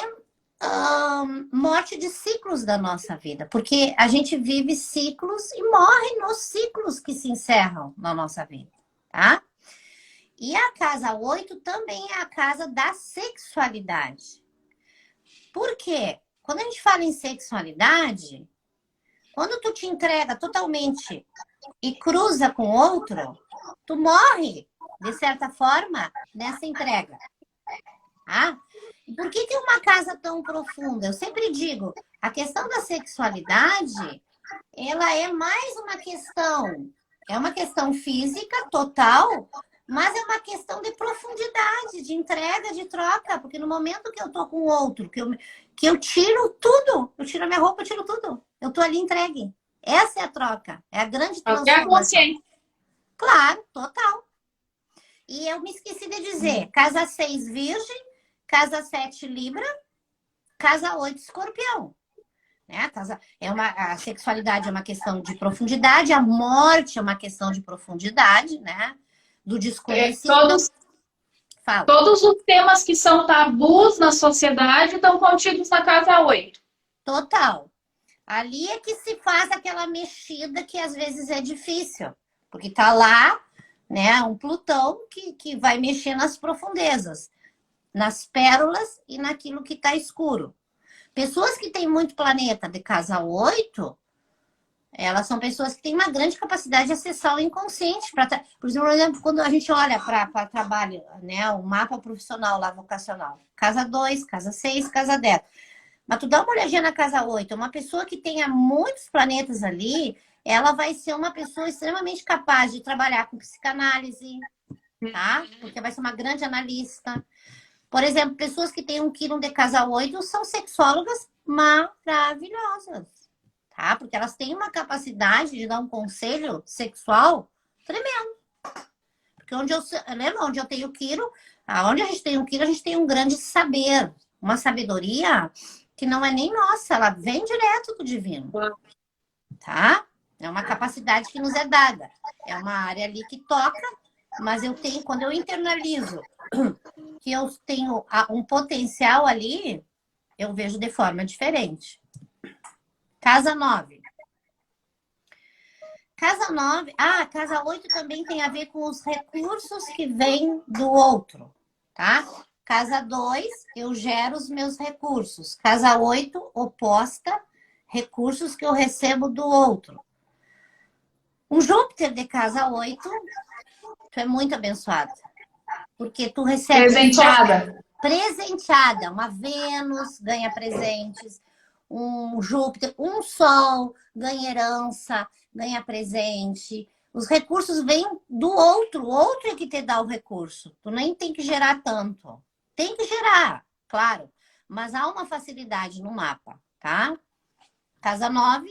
morte de ciclos da nossa vida. Porque a gente vive ciclos e morre nos ciclos que se encerram na nossa vida, tá? E a casa 8 também é a casa da sexualidade. Por quê? Quando a gente fala em sexualidade, quando tu te entrega totalmente e cruza com outro, tu morre, de certa forma, nessa entrega. Ah? E por que é uma casa tão profunda? Eu sempre digo, a questão da sexualidade, ela é mais uma questão física total, mas é uma questão de profundidade, de entrega, de troca, porque no momento que eu tô com o outro, que eu tiro tudo, eu tiro a minha roupa, eu tiro tudo, eu tô ali entregue. Essa é a troca, é a grande Até a transformação. consciência. Claro, total. E eu me esqueci de dizer, casa 6, Virgem, casa 7, Libra, casa 8, Escorpião. Né? A sexualidade é uma questão de profundidade, a morte é uma questão de profundidade, né? Do desconhecido. Todos os temas que são tabus na sociedade estão contidos na casa 8. Total. Ali é que se faz aquela mexida que às vezes é difícil, porque tá lá, né, um Plutão que vai mexer nas profundezas, nas pérolas e naquilo que está escuro. Pessoas que têm muito planeta de casa 8, elas são pessoas que têm uma grande capacidade de acessar o inconsciente. Por exemplo, quando a gente olha para trabalho, né, o mapa profissional lá, vocacional, casa 2, casa 6, casa 10. Mas tu dá uma olhadinha na casa 8, uma pessoa que tenha muitos planetas ali, ela vai ser uma pessoa extremamente capaz de trabalhar com psicanálise, tá? Porque vai ser uma grande analista. Por exemplo, pessoas que têm um Quirón de casa 8 são sexólogas maravilhosas, tá? Porque elas têm uma capacidade de dar um conselho sexual Tremendo. Porque lembra onde eu tenho Quiro? Onde a gente tem um Quiro, a gente tem um grande saber. Uma sabedoria que não é nem nossa, ela vem direto do divino. Tá? É uma capacidade que nos é dada. É uma área ali que toca, mas eu tenho, quando eu internalizo que eu tenho um potencial ali, eu vejo de forma diferente. Casa 9. Casa 9. Casa 8 também tem a ver com os recursos que vêm do outro, tá? Casa 2, eu gero os meus recursos. Casa 8, oposta, recursos que eu recebo do outro. Um Júpiter de casa 8, tu é muito abençoada. Porque tu recebe... Presenteada. Uma Vênus ganha presentes, um Júpiter, um Sol ganha herança, ganha presente. Os recursos vêm do outro. O outro é que te dá o recurso. Tu nem tem que gerar tanto. Tem que gerar, claro. Mas há uma facilidade no mapa, tá? Casa 9.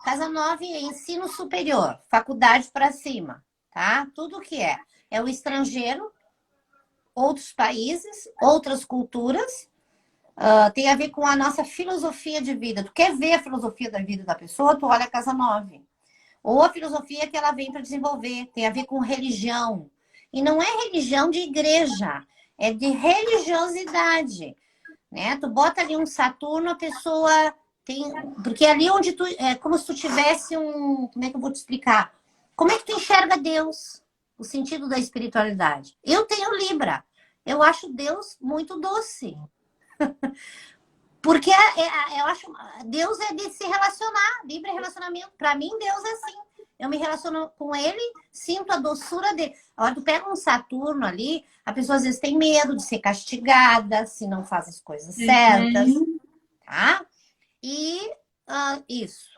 Casa 9 é ensino superior, faculdade para cima, tá? Tudo que é. É o estrangeiro, outros países, outras culturas. Tem a ver com a nossa filosofia de vida. Tu quer ver a filosofia da vida da pessoa, tu olha a casa 9. Ou a filosofia que ela vem para desenvolver. Tem a ver com religião. E não é religião de igreja, é de religiosidade. Né? Tu bota ali um Saturno, a pessoa tem... Porque ali onde tu... É como se tu tivesse um... Como é que eu vou te explicar? Como é que tu enxerga Deus? O sentido da espiritualidade. Eu tenho Libra. Eu acho Deus muito doce. Porque eu acho Deus é de se relacionar, Libra é relacionamento. Para mim, Deus é assim. Eu me relaciono com ele, sinto a doçura dele. Agora, tu pega um Saturno ali, a pessoa às vezes tem medo de ser castigada se não faz as coisas certas, tá? E isso,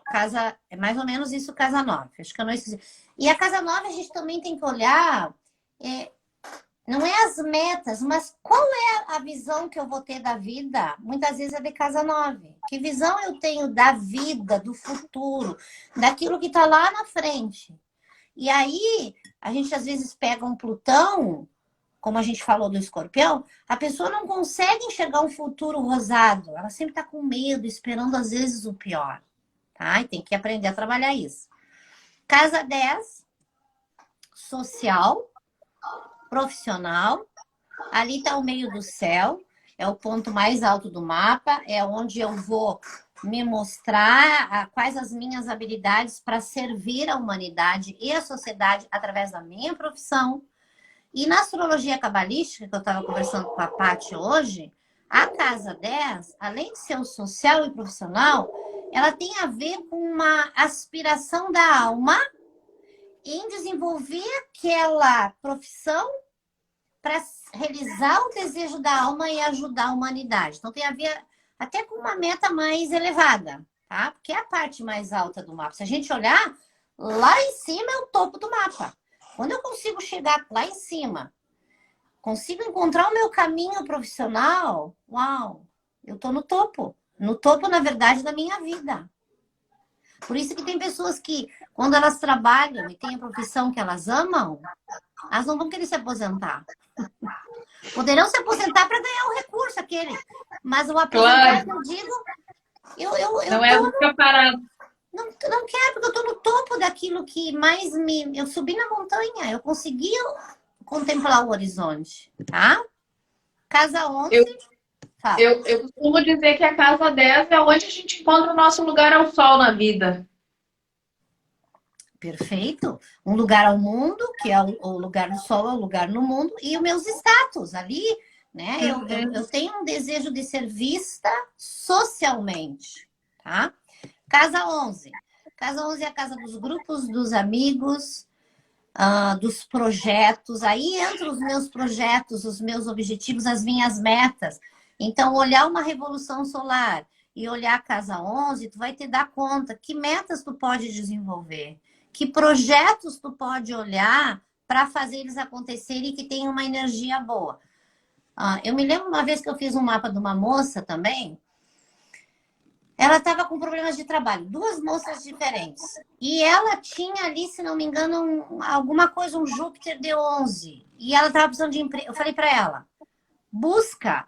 é mais ou menos isso, casa 9. Acho que eu não esqueci. E a casa 9 a gente também tem que olhar... Não é as metas, mas qual é a visão que eu vou ter da vida? Muitas vezes é de casa 9. Que visão eu tenho da vida, do futuro, daquilo que está lá na frente? E aí, a gente às vezes pega um Plutão, como a gente falou do Escorpião, a pessoa não consegue enxergar um futuro rosado. Ela sempre está com medo, esperando às vezes o pior. Tá? E tem que aprender a trabalhar isso. Casa 10, social, profissional, ali está o meio do céu, é o ponto mais alto do mapa, é onde eu vou me mostrar quais as minhas habilidades para servir a humanidade e a sociedade através da minha profissão. E na astrologia cabalística, que eu estava conversando com a Paty hoje, a casa 10, além de ser o social e profissional, ela tem a ver com uma aspiração da alma em desenvolver aquela profissão para realizar o desejo da alma e ajudar a humanidade. Então, tem a ver até com uma meta mais elevada, tá? Porque é a parte mais alta do mapa. Se a gente olhar, lá em cima é o topo do mapa. Quando eu consigo chegar lá em cima, consigo encontrar o meu caminho profissional, uau, eu estou no topo. No topo, na verdade, da minha vida. Por isso que tem pessoas que, quando elas trabalham e têm a profissão que elas amam, elas não vão querer se aposentar. Poderão se aposentar para ganhar o recurso aquele. Mas o aposentar, claro, eu digo... não é ficar parado. Não quero, porque eu estou no topo daquilo que mais me... Eu subi na montanha, eu consegui contemplar o horizonte, tá? Casa 11... Eu costumo dizer que a casa 10 é onde a gente encontra o nosso lugar ao sol na vida. Perfeito. Um lugar ao mundo, que é o lugar do sol, é o lugar no mundo, e os meus status ali, né? Eu tenho um desejo de ser vista socialmente, tá? Casa 11. Casa 11 é a casa dos grupos, dos amigos, dos projetos. Aí entram os meus projetos, os meus objetivos, as minhas metas. Então, olhar uma revolução solar e olhar a casa 11, tu vai te dar conta que metas tu pode desenvolver, que projetos tu pode olhar para fazer eles acontecerem e que tenham uma energia boa. Eu me lembro uma vez que eu fiz um mapa de uma moça também, Ela estava com problemas de trabalho, duas moças diferentes. E ela tinha ali, se não me engano, alguma coisa, um Júpiter D11. E ela estava precisando de emprego. Eu falei para ela, busca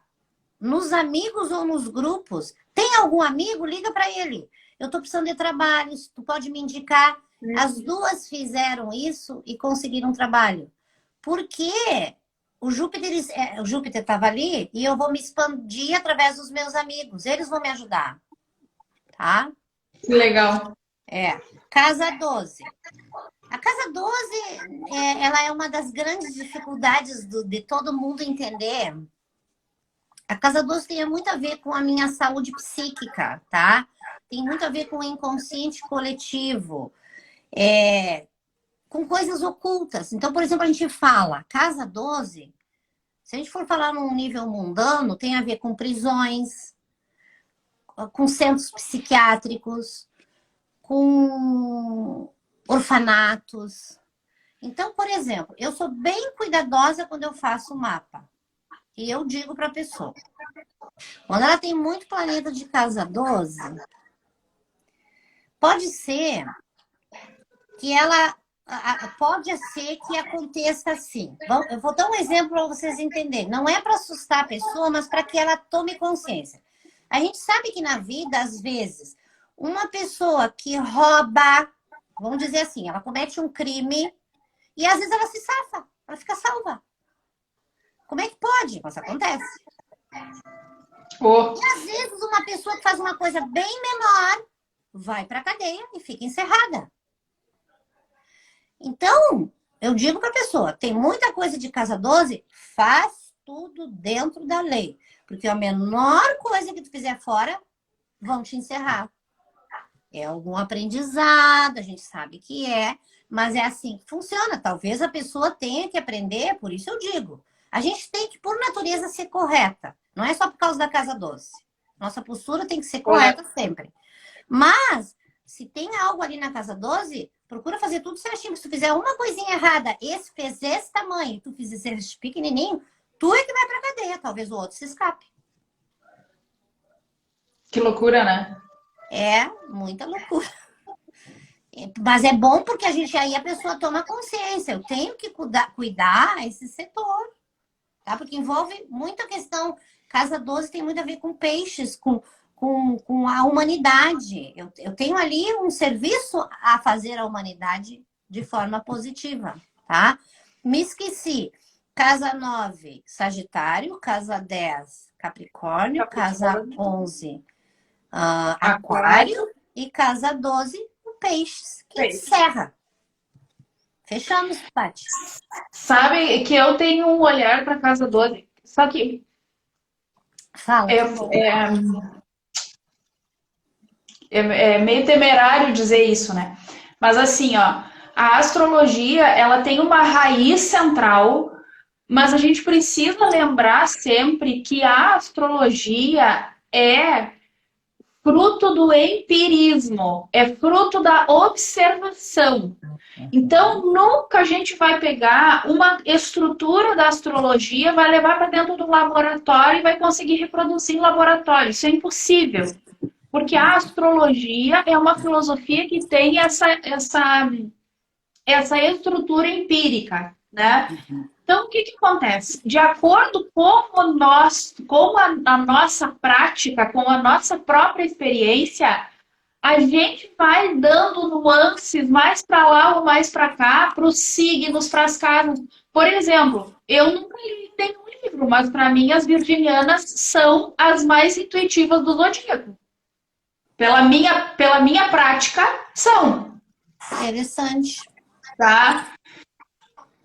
nos amigos ou nos grupos. Tem algum amigo? Liga para ele. Eu estou precisando de trabalho, tu pode me indicar. As duas fizeram isso e conseguiram trabalho. Porque o Júpiter estava ali e eu vou me expandir através dos meus amigos. Eles vão me ajudar, tá? Que legal. Casa 12. A casa 12, ela é uma das grandes dificuldades de todo mundo entender. A casa 12 tem muito a ver com a minha saúde psíquica, tá? Tem muito a ver com o inconsciente coletivo, com coisas ocultas. Então, por exemplo, a gente fala, casa 12, se a gente for falar num nível mundano, tem a ver com prisões, com centros psiquiátricos, com orfanatos. Então, por exemplo, eu sou bem cuidadosa quando eu faço o mapa. E eu digo para a pessoa, quando ela tem muito planeta de casa 12, pode ser que aconteça assim. Bom, eu vou dar um exemplo para vocês entenderem. Não é para assustar a pessoa, mas para que ela tome consciência. A gente sabe que na vida, às vezes, uma pessoa que rouba, vamos dizer assim, ela comete um crime e às vezes ela se safa, ela fica salva. Como é que pode? Mas acontece. Oh. E às vezes uma pessoa que faz uma coisa bem menor vai para a cadeia e fica encerrada. Então, eu digo para a pessoa, tem muita coisa de casa 12, faz tudo dentro da lei. Porque a menor coisa que tu fizer fora, vão te encerrar. É algum aprendizado, a gente sabe que mas é assim que funciona. Talvez a pessoa tenha que aprender, por isso eu digo. A gente tem que, por natureza, ser correta. Não é só por causa da casa 12. Nossa postura tem que ser correta sempre. Mas, se tem algo ali na casa 12, procura fazer tudo certinho. Se tu fizer uma coisinha errada, esse fez esse tamanho, tu fizer esse pequenininho, tu é que vai pra cadeia. Talvez o outro se escape. Que loucura, né? É muita loucura. Mas é bom porque aí a pessoa toma consciência. Eu tenho que cuidar esse setor. Tá? Porque envolve muita questão. Casa 12 tem muito a ver com peixes, com a humanidade. Eu tenho ali um serviço a fazer à humanidade de forma positiva, tá? Me esqueci. Casa 9, Sagitário. Casa 10, Capricórnio. Casa 11, Aquário. E casa 12, Peixes, que encerra. Fechamos, Paty. Sabe que eu tenho um olhar para casa 12, só que Fala. É meio temerário dizer isso, né? Mas assim, ó, a astrologia, ela tem uma raiz central, mas a gente precisa lembrar sempre que a astrologia é fruto do empirismo, é fruto da observação. Então, nunca a gente vai pegar uma estrutura da astrologia, vai levar para dentro do laboratório e vai conseguir reproduzir em laboratório. Isso é impossível. Porque a astrologia é uma filosofia que tem essa estrutura empírica, né? Então, o que acontece? De acordo com a nossa prática, com a nossa própria experiência, a gente vai dando nuances mais para lá ou mais para cá, para os signos, para as casas. Por exemplo, eu nunca li nenhum livro, mas para mim as virginianas são as mais intuitivas do zodíaco. Pela minha prática, são. Interessante. Tá?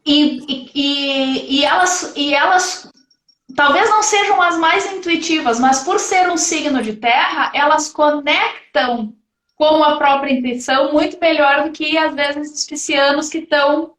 E elas talvez não sejam as mais intuitivas, mas por ser um signo de terra, elas conectam com a própria intuição muito melhor do que, às vezes, os piscianos que estão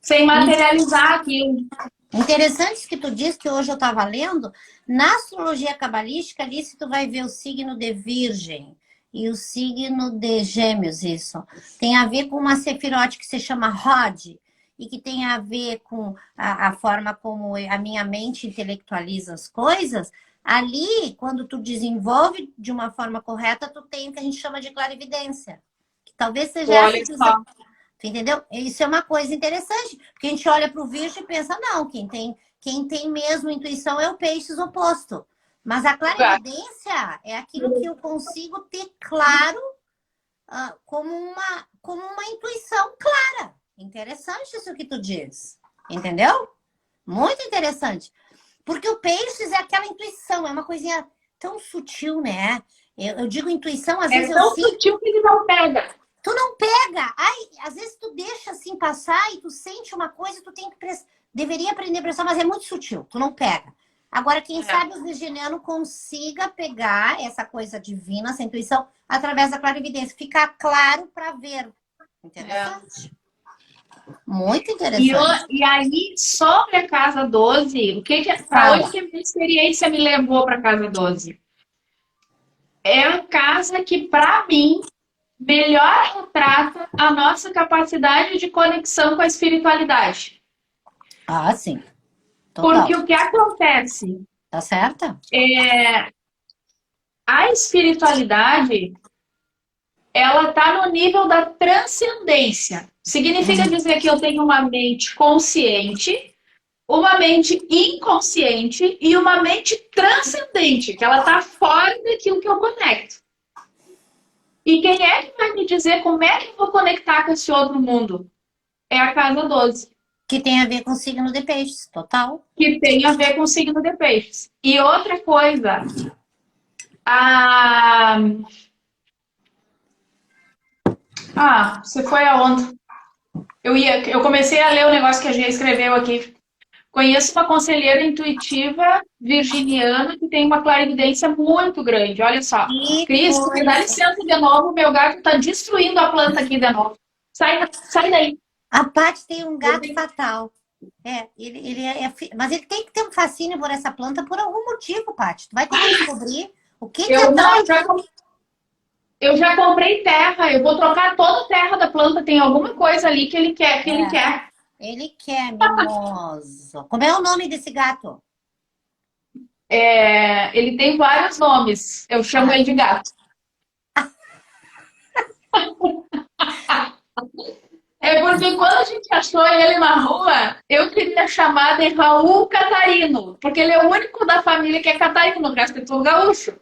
sem materializar aquilo. Interessante que tu disse, que hoje eu estava lendo, na astrologia cabalística, ali se tu vai ver o signo de Virgem e o signo de Gêmeos, isso. Tem a ver com uma sefirote que se chama Rod, e que tem a ver com a forma como a minha mente intelectualiza as coisas. Ali, quando tu desenvolve de uma forma correta, tu tem o que a gente chama de clarividência. Que talvez seja essa Olha intuição. só. Tu entendeu? Isso é uma coisa interessante. Porque a gente olha para o virgem e pensa, não, quem tem mesmo intuição é o peixes oposto. Mas a clarividência é aquilo que eu consigo ter claro como uma intuição clara. Interessante isso que tu diz. Entendeu? Muito interessante. Porque o peixes é aquela intuição, é uma coisinha tão sutil, né? Eu digo intuição, às vezes É eu tão sinto. sutil que ele não pega. Tu não pega. Ai, às vezes tu deixa assim passar e tu sente uma coisa, tu tem que deveria aprender a prestar, mas é muito sutil, tu não pega. Agora, quem sabe o virginiano consiga pegar essa coisa divina, essa intuição, através da clarividência. Ficar claro para ver. Interessante. Muito interessante. E aí, sobre a casa 12, para onde que a minha experiência me levou para a casa 12? É a casa que, para mim, melhor retrata a nossa capacidade de conexão com a espiritualidade. Ah, sim. Total. Porque o que acontece? Tá certa? A espiritualidade, ela está no nível da transcendência. Significa dizer que eu tenho uma mente consciente, uma mente inconsciente e uma mente transcendente, que ela está fora daquilo que eu conecto. E quem é que vai me dizer como é que eu vou conectar com esse outro mundo? É a casa 12. Que tem a ver com o signo de peixes, total. Que tem a ver com o signo de peixes. E outra coisa, a... você foi aonde? Eu comecei a ler o negócio que a gente escreveu aqui. Conheço uma conselheira intuitiva virginiana que tem uma clarividência muito grande. Olha só. Cris, me dá licença de novo, meu gato está destruindo a planta aqui de novo. Sai daí. A Paty tem um gato fatal. Mas ele tem que ter um fascínio por essa planta por algum motivo, Paty. Tu vai ter que descobrir o que eu já comprei terra. Eu vou trocar toda a terra da planta. Tem alguma coisa ali que ele quer. Ele quer, mimoso. Como é o nome desse gato? Ele tem vários nomes. Eu chamo ele de gato. É porque quando a gente achou ele na rua, eu queria chamar de Raul Catarino, porque ele é o único da família que é catarino, o resto é tudo gaúcho.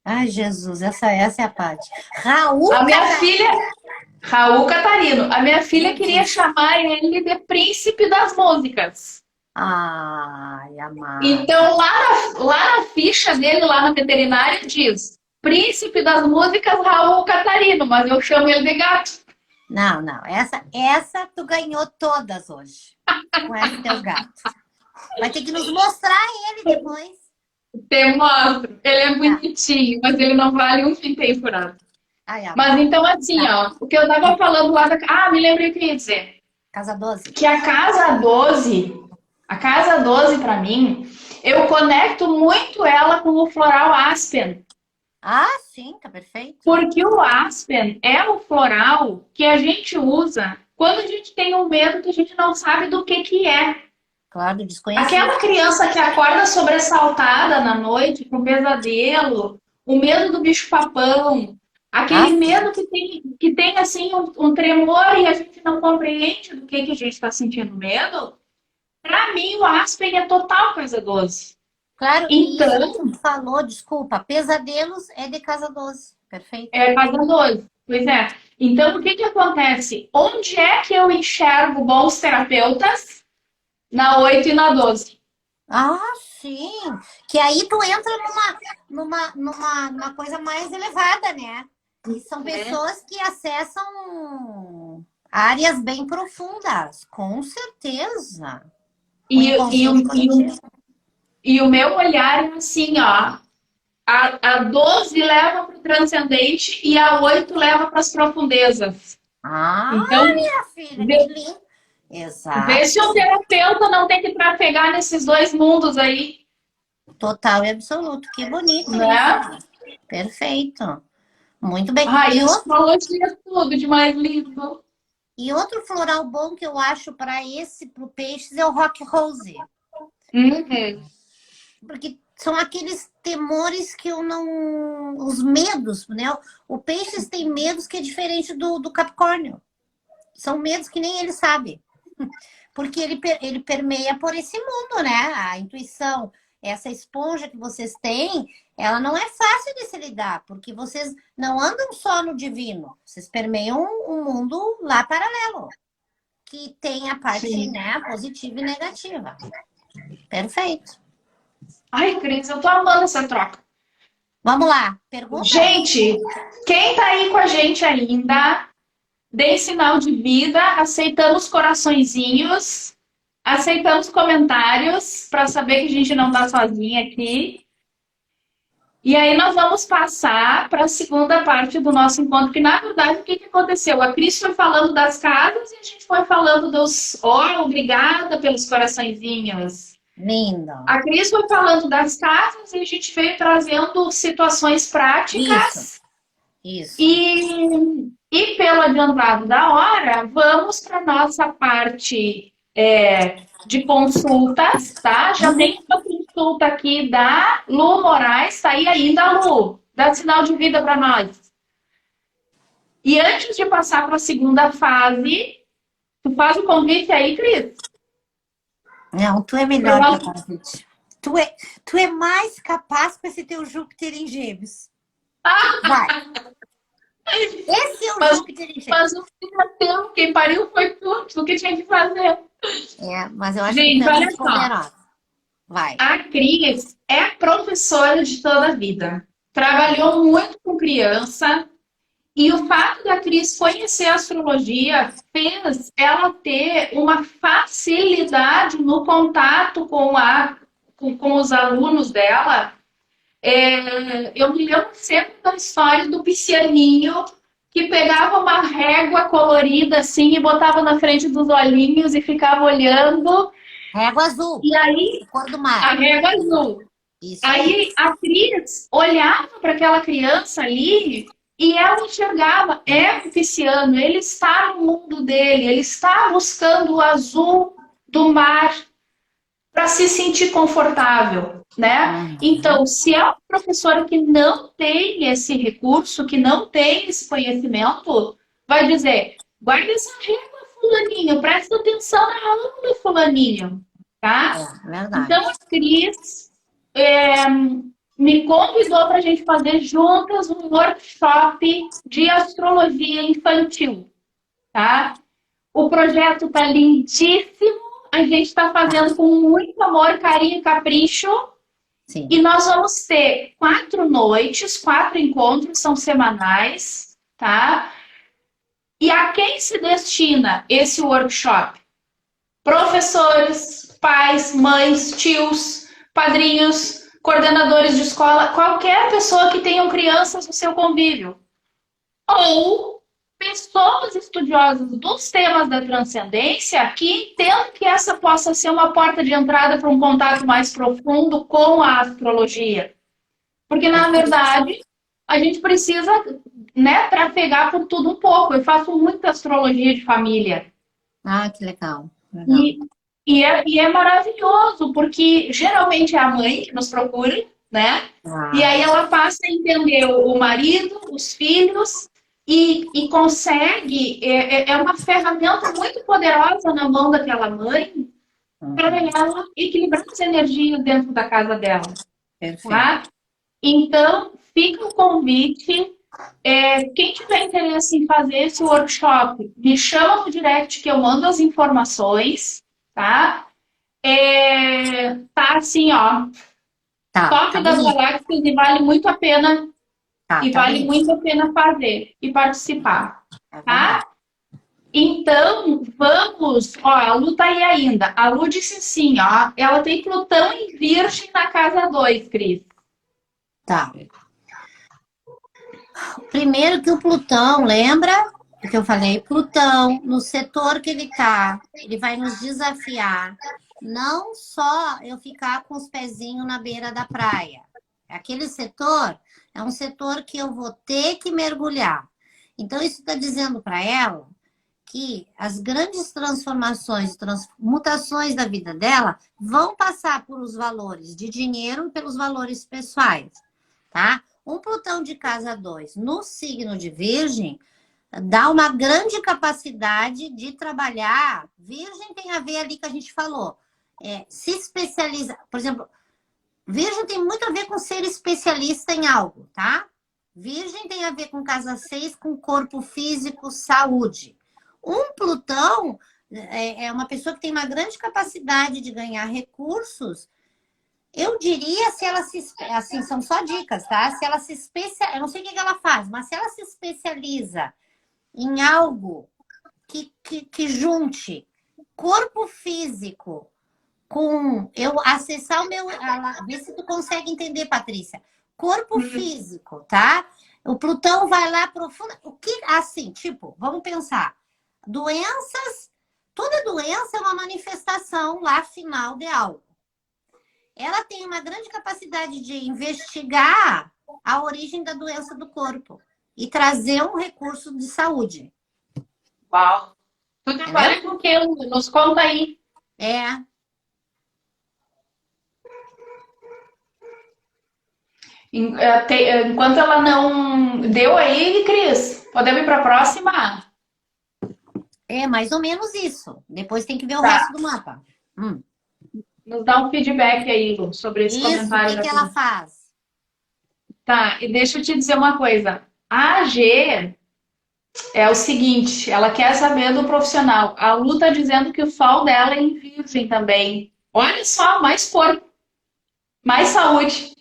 Ai, Jesus, essa é a Paty. Raul Catarino. A minha filha queria chamar ele de Príncipe das Músicas. Ai, amada. Então, lá na ficha dele, lá na veterinária, diz Príncipe das Músicas Raul Catarino, mas eu chamo ele de gato. Não. Essa tu ganhou todas hoje. Com esse teu gato. Vai ter que nos mostrar ele depois. Te mostro. Ele é bonitinho, mas ele não vale um vintém furado. Mas então, assim, ó, o que eu tava falando lá da... me lembrei o que eu ia dizer. Casa 12. Que a casa 12, pra mim, eu conecto muito ela com o floral Aspen. Ah, sim, tá perfeito. Porque o Aspen é o floral que a gente usa quando a gente tem um medo que a gente não sabe do que é. Claro, desconhecido. Aquela criança que acorda sobressaltada na noite com pesadelo, o medo do bicho-papão, aquele medo que tem assim um tremor e a gente não compreende do que a gente está sentindo medo. Para mim, o Aspen é total casa 12. Claro, então, isso que tu falou, desculpa, pesadelos é de casa 12, perfeito. É casa 12, pois é. Então, o que acontece? Onde é que eu enxergo bons terapeutas? Na 8 e na 12. Ah, sim. Que aí tu entra numa coisa mais elevada, né? E são pessoas que acessam áreas bem profundas, com certeza. E o meu olhar é assim, ó. A 12 leva para o transcendente e a 8 leva para as profundezas. Então, minha filha, que lindo. Exato. Vê se o terapeuta não tem que trafegar nesses dois mundos aí. Total e absoluto. Que bonito, né? Perfeito. Muito bem. E astrologia é tudo de mais lindo. E outro floral bom que eu acho para pro peixes é o Rock Rose. Uhum. Porque são aqueles temores que eu não... Os medos, né? O peixes tem medos que é diferente do Capricórnio. São medos que nem ele sabe. Porque ele permeia por esse mundo, né? A intuição, essa esponja que vocês têm, ela não é fácil de se lidar, porque vocês não andam só no divino. Vocês permeiam um mundo lá paralelo, que tem a parte, né, positiva e negativa. Perfeito. Ai, Cris, eu tô amando essa troca. Vamos lá, pergunta. Gente, quem tá aí com a gente ainda, dê sinal de vida, aceitamos coraçõezinhos, aceitamos comentários para saber que a gente não tá sozinha aqui. E aí nós vamos passar para a segunda parte do nosso encontro, que na verdade o que aconteceu? A Cris foi falando das casas e a gente foi falando dos... Oh, obrigada pelos coraçõezinhos. Lindo. A Cris foi falando das casas e a gente veio trazendo situações práticas. Isso. E pelo adiantado da hora, vamos para a nossa parte de consultas, tá? Já tem uma consulta aqui da Lu Moraes, tá aí ainda, Lu. Dá sinal de vida para nós. E antes de passar para a segunda fase, tu faz o convite aí, Cris? Não, tu é melhor que o convite. Tu é mais capaz com esse teu Júpiter em Gêmeos. Vai. Esse é o Júpiter em Gêmeos. Mas o tempo, quem pariu foi tu que tinha que fazer. Mas eu acho Gente, que tu é olha muito só. poderosa. Vai. A Cris é professora de toda a vida. Trabalhou muito com criança. E o fato da Cris conhecer a astrologia fez ela ter uma facilidade no contato com os alunos dela. Eu me lembro sempre da história do piscianinho que pegava uma régua colorida assim e botava na frente dos olhinhos e ficava olhando. Régua azul. E aí, cor do mar. a régua azul. Isso. Aí a Cris olhava para aquela criança ali e ela enxergava, o pisciano, ele está no mundo dele, ele está buscando o azul do mar para se sentir confortável, né? Então, se é uma professora que não tem esse recurso, que não tem esse conhecimento, vai dizer, guarda essa régua, fulaninho, presta atenção na aula, fulaninho, tá? Verdade. Então, a Cris me convidou para a gente fazer juntas um workshop de astrologia infantil, tá? O projeto tá lindíssimo. A gente está fazendo com muito amor, carinho e capricho. Sim. E nós vamos ter 4 noites, 4 encontros, são semanais, tá? E a quem se destina esse workshop? Professores, pais, mães, tios, padrinhos, coordenadores de escola, qualquer pessoa que tenha crianças no seu convívio. Ou pessoas estudiosas dos temas da transcendência que entendam que essa possa ser uma porta de entrada para um contato mais profundo com a astrologia. Porque, na verdade, a gente precisa, né, trafegar por tudo um pouco. Eu faço muita astrologia de família. Ah, que legal. E é maravilhoso, porque geralmente é a mãe que nos procura, né? E aí ela passa a entender o marido, os filhos, e consegue, é uma ferramenta muito poderosa na mão daquela mãe para ela equilibrar as energias dentro da casa dela. Tá? Então, fica o convite. Quem tiver interesse em fazer esse workshop, me chama no direct que eu mando as informações, tá? Tá assim, ó. Top das galáxias e vale muito a pena. Vale muito a pena fazer e participar, tá? Então, vamos... Ó, a Lu tá aí ainda. A Lu disse assim, ó. Ela tem Plutão em Virgem na casa 2, Cris. Tá. Primeiro que o Plutão, lembra o que eu falei? Plutão, no setor que ele tá, ele vai nos desafiar. Não só eu ficar com os pezinhos na beira da praia. Aquele setor... É um setor que eu vou ter que mergulhar. Então, isso está dizendo para ela que as grandes transformações, mutações da vida dela vão passar por os valores de dinheiro e pelos valores pessoais, tá? Um Plutão de casa 2 no signo de Virgem dá uma grande capacidade de trabalhar. Virgem tem a ver ali que a gente falou. Se especializa, por exemplo, Virgem tem muito a ver com ser especialista em algo, tá? Virgem tem a ver com casa 6, com corpo físico, saúde. Um Plutão é uma pessoa que tem uma grande capacidade de ganhar recursos. Eu diria se ela se... Assim, são só dicas, tá? Se ela se especializa... Eu não sei o que ela faz, mas se ela se especializa em algo que junte corpo físico com... Eu acessar o meu... Vê se tu consegue entender, Patrícia. Corpo físico, tá? O Plutão vai lá profundo. O que... Assim, tipo, vamos pensar. Doenças... Toda doença é uma manifestação lá final de algo. Ela tem uma grande capacidade de investigar a origem da doença do corpo e trazer um recurso de saúde. Uau! Tu trabalha com o quê? Nos conta aí. Enquanto ela não deu aí, Cris, podemos ir para a próxima? É mais ou menos isso. Depois tem que ver o resto do mapa. Nos dá um feedback aí, Lu, sobre esse comentário. O que ela faz? Tá, e deixa eu te dizer uma coisa. A AG é o seguinte, ela quer saber do profissional. A Lu tá dizendo que o sol dela é em Virgem também. Olha só, mais corpo, mais saúde.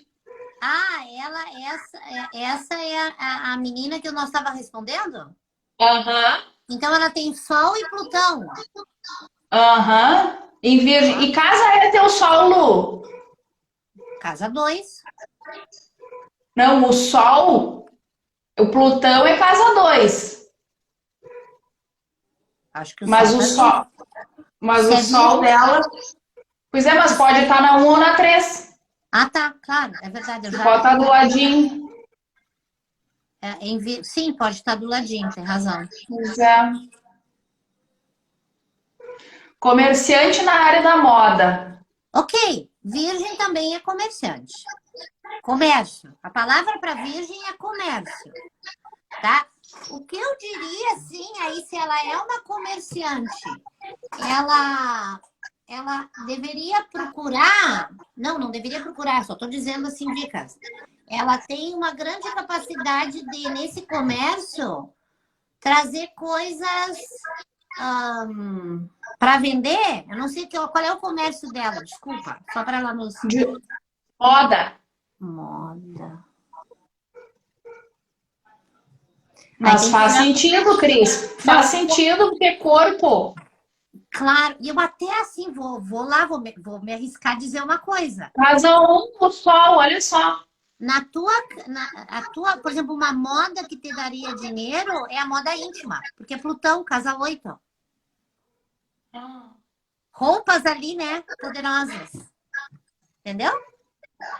Essa é a menina que nós estava respondendo? Aham. Então ela tem Sol e Plutão. Aham. Em Virgem. E casa é teu Sol, Lu? Casa 2. Não, o Sol, o Plutão é casa 2. Acho que Mas o Sol, o Sol dela... Pois é, mas pode estar na 1 ou na 3. Ah, tá, claro, é verdade. Pode estar do ladinho. Sim, pode estar do ladinho, tem razão. Pois é. Comerciante na área da moda. Ok, Virgem também é comerciante. Comércio. A palavra para Virgem é comércio, tá? O que eu diria, assim, aí se ela é uma comerciante, ela deveria procurar... Não deveria procurar, só estou dizendo assim, dicas. Ela tem uma grande capacidade de, nesse comércio, trazer coisas para vender. Eu não sei qual é o comércio dela, desculpa. Só para ela nos... Moda. Moda. Mas faz sentido, Cris. Faz sentido, porque corpo... Claro, e eu até assim vou me arriscar a dizer uma coisa. Casa 1, o Sol, olha só. A tua, por exemplo, uma moda que te daria dinheiro é a moda íntima, porque é Plutão, casa 8. Roupas ali, né? Poderosas. Entendeu?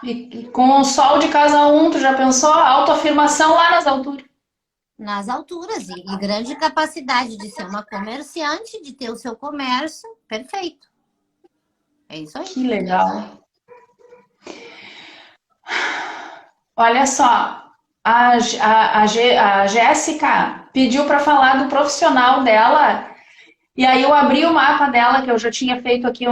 E com o Sol de casa 1, tu já pensou? Autoafirmação lá nas alturas. Nas alturas, e grande capacidade de ser uma comerciante, de ter o seu comércio, perfeito. É isso aí. Que legal. Olha só, a Jéssica pediu para falar do profissional dela, e aí eu abri o mapa dela, que eu já tinha feito aqui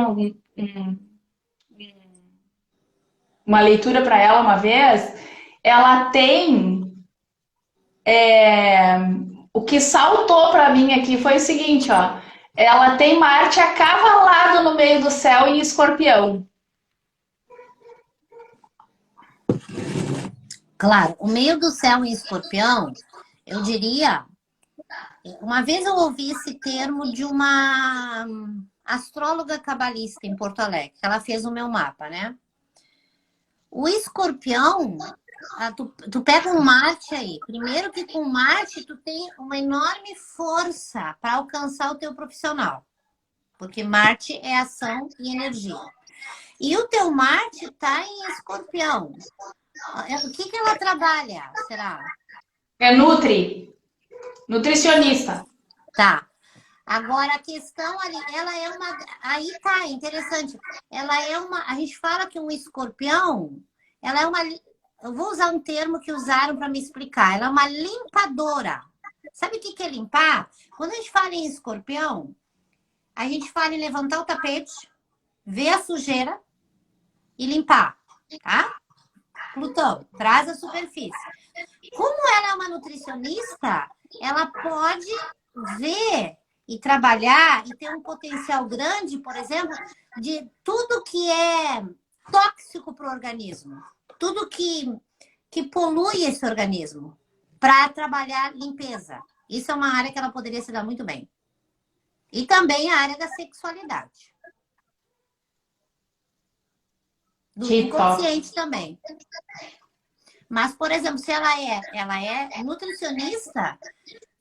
uma leitura para ela uma vez. Ela tem... o que saltou para mim aqui foi o seguinte, ó. Ela tem Marte acavalado no meio do céu em Escorpião. Claro, o meio do céu em Escorpião, eu diria... Uma vez eu ouvi esse termo de uma astróloga cabalista em Porto Alegre, que ela fez o meu mapa, né? O Escorpião... Tu pega um Marte aí. Primeiro que com Marte tu tem uma enorme força para alcançar o teu profissional. Porque Marte é ação e energia. E o teu Marte está em Escorpião. O que ela trabalha, será? É nutricionista. Tá. Agora, a questão ali, ela é uma. Aí tá, interessante. Ela é uma. A gente fala que um escorpião, ela é uma. Eu vou usar um termo que usaram para me explicar. Ela é uma limpadora. Sabe o que é limpar? Quando a gente fala em escorpião, a gente fala em levantar o tapete, ver a sujeira e limpar, tá? Plutão, traz a superfície. Como ela é uma nutricionista, ela pode ver e trabalhar e ter um potencial grande, por exemplo, de tudo que é tóxico para o organismo, tudo que polui esse organismo, para trabalhar limpeza. Isso é uma área que ela poderia se dar muito bem. E também a área da sexualidade. Do inconsciente também. Mas, por exemplo, se ela é nutricionista,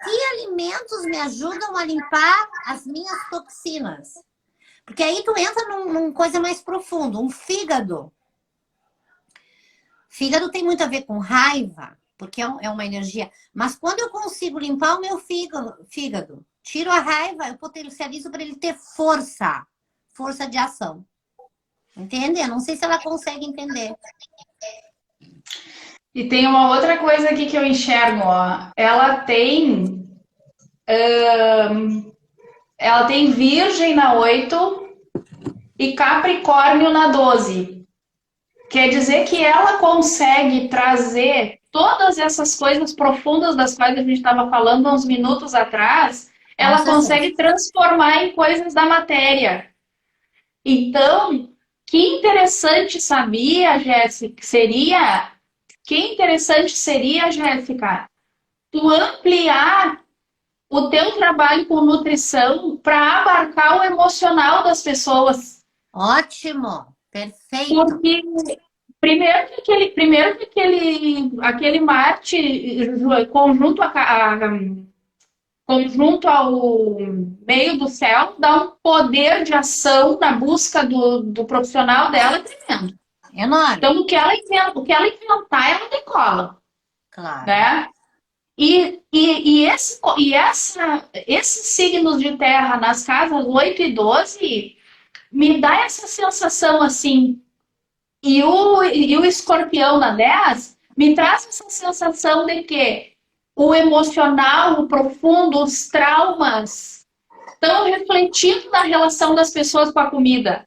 que alimentos me ajudam a limpar as minhas toxinas? Porque aí tu entra numa coisa mais profunda, um fígado. Fígado tem muito a ver com raiva, porque é uma energia. Mas quando eu consigo limpar o meu fígado, tiro a raiva, eu potencializo para ele ter força de ação. Entende? Eu não sei se ela consegue entender. E tem uma outra coisa aqui que eu enxergo, ó. Ela tem Virgem na 8 e Capricórnio na 12. Quer dizer que ela consegue trazer todas essas coisas profundas das quais a gente estava falando há uns minutos atrás, ela consegue transformar em coisas da matéria. Então, que interessante seria, Jéssica, tu ampliar o teu trabalho com nutrição para abarcar o emocional das pessoas. Ótimo, perfeito. Porque primeiro que aquele Marte conjunto ao meio do céu dá um poder de ação na busca do profissional dela tremendo. Enorme. Então, o que ela inventar, ela decola. Claro. Né? Esses signos de terra nas casas 8 e 12 me dá essa sensação assim. E o escorpião na 10 me traz essa sensação de que o emocional, o profundo, os traumas estão refletindo na relação das pessoas com a comida.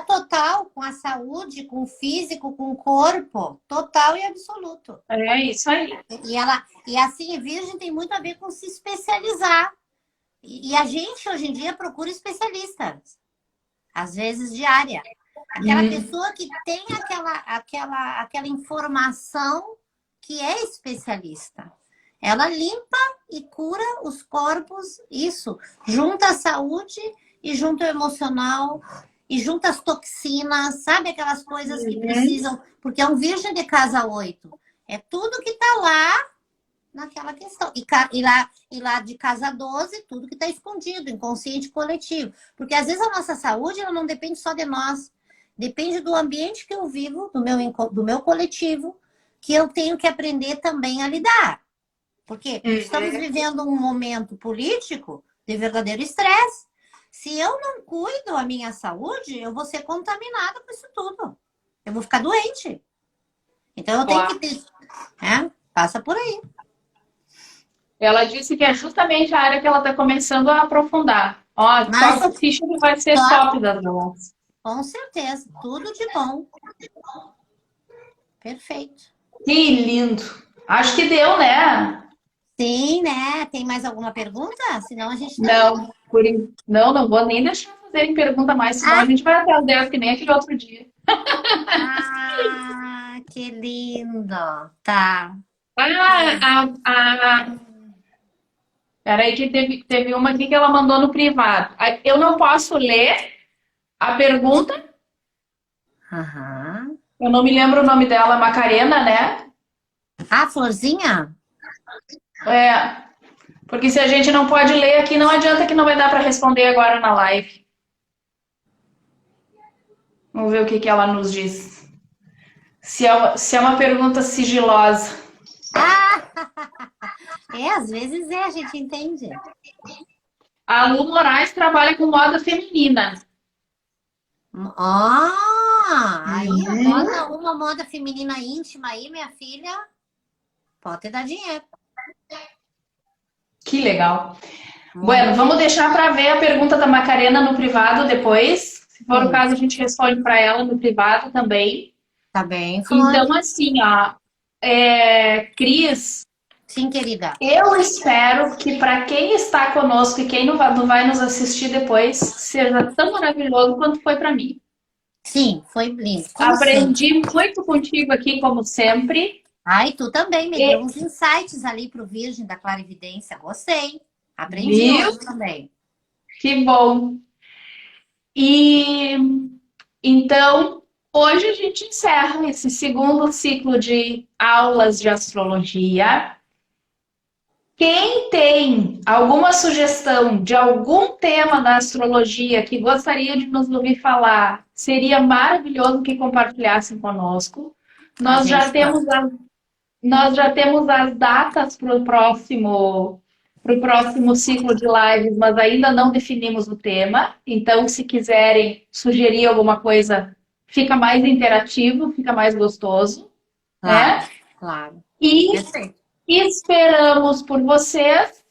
Total, com a saúde, com o físico, com o corpo, total e absoluto. É isso aí. E assim, Virgem tem muito a ver com se especializar. E a gente, hoje em dia, procura especialistas. Às vezes, de área. Aquela pessoa que tem aquela informação que é especialista. Ela limpa e cura os corpos, isso. Junta a saúde e junta o emocional... E junta as toxinas, sabe? Aquelas coisas que precisam... Porque é um Virgem de casa 8. É tudo que está lá naquela questão. E lá de casa 12, tudo que está escondido, inconsciente coletivo. Porque às vezes a nossa saúde ela não depende só de nós. Depende do ambiente que eu vivo, do meu coletivo, que eu tenho que aprender também a lidar. Porque estamos vivendo um momento político de verdadeiro estresse. Se eu não cuido a minha saúde, eu vou ser contaminada com isso tudo. Eu vou ficar doente. Então, eu tenho que ter... Passa por aí. Ela disse que é justamente a área que ela está começando a aprofundar. Ó, toca a ficha que vai ser top das nossas. Com certeza. Tudo de bom. Perfeito. Que lindo. Acho que deu, né? Sim, né? Tem mais alguma pergunta? Senão a gente... Não vou nem deixar fazerem pergunta mais, senão a gente vai até as 10, que nem aquele outro dia. Que lindo. Tá. Peraí que teve uma aqui que ela mandou no privado. Eu não posso ler a pergunta. Eu não me lembro o nome dela, Macarena, né? Florzinha? Porque se a gente não pode ler aqui, não adianta que não vai dar para responder agora na live. Vamos ver o que ela nos diz. Se é uma pergunta sigilosa. Às vezes a gente entende. A Lu Moraes trabalha com moda feminina. Aí uma moda feminina íntima aí, minha filha, pode dar dinheiro. Que legal. Bueno, vamos deixar para ver a pergunta da Macarena no privado depois. Se for o caso, a gente responde para ela no privado também. Tá bem, Flor. Então, assim, ó, Cris. Sim, querida. Eu espero que para quem está conosco e quem não vai nos assistir depois, seja tão maravilhoso quanto foi para mim. Sim, foi lindo. Aprendi muito contigo aqui, como sempre. Ai, tu também me deu uns insights ali pro Virgem da Clarividência. Gostei. Aprendi hoje também. Que bom. E então, hoje a gente encerra esse segundo ciclo de aulas de astrologia. Quem tem alguma sugestão de algum tema da astrologia que gostaria de nos ouvir falar, seria maravilhoso que compartilhassem conosco. Nós já temos as datas para o próximo ciclo de lives, mas ainda não definimos o tema. Então, se quiserem sugerir alguma coisa, fica mais interativo, fica mais gostoso. Claro, né? Claro. E esperamos por vocês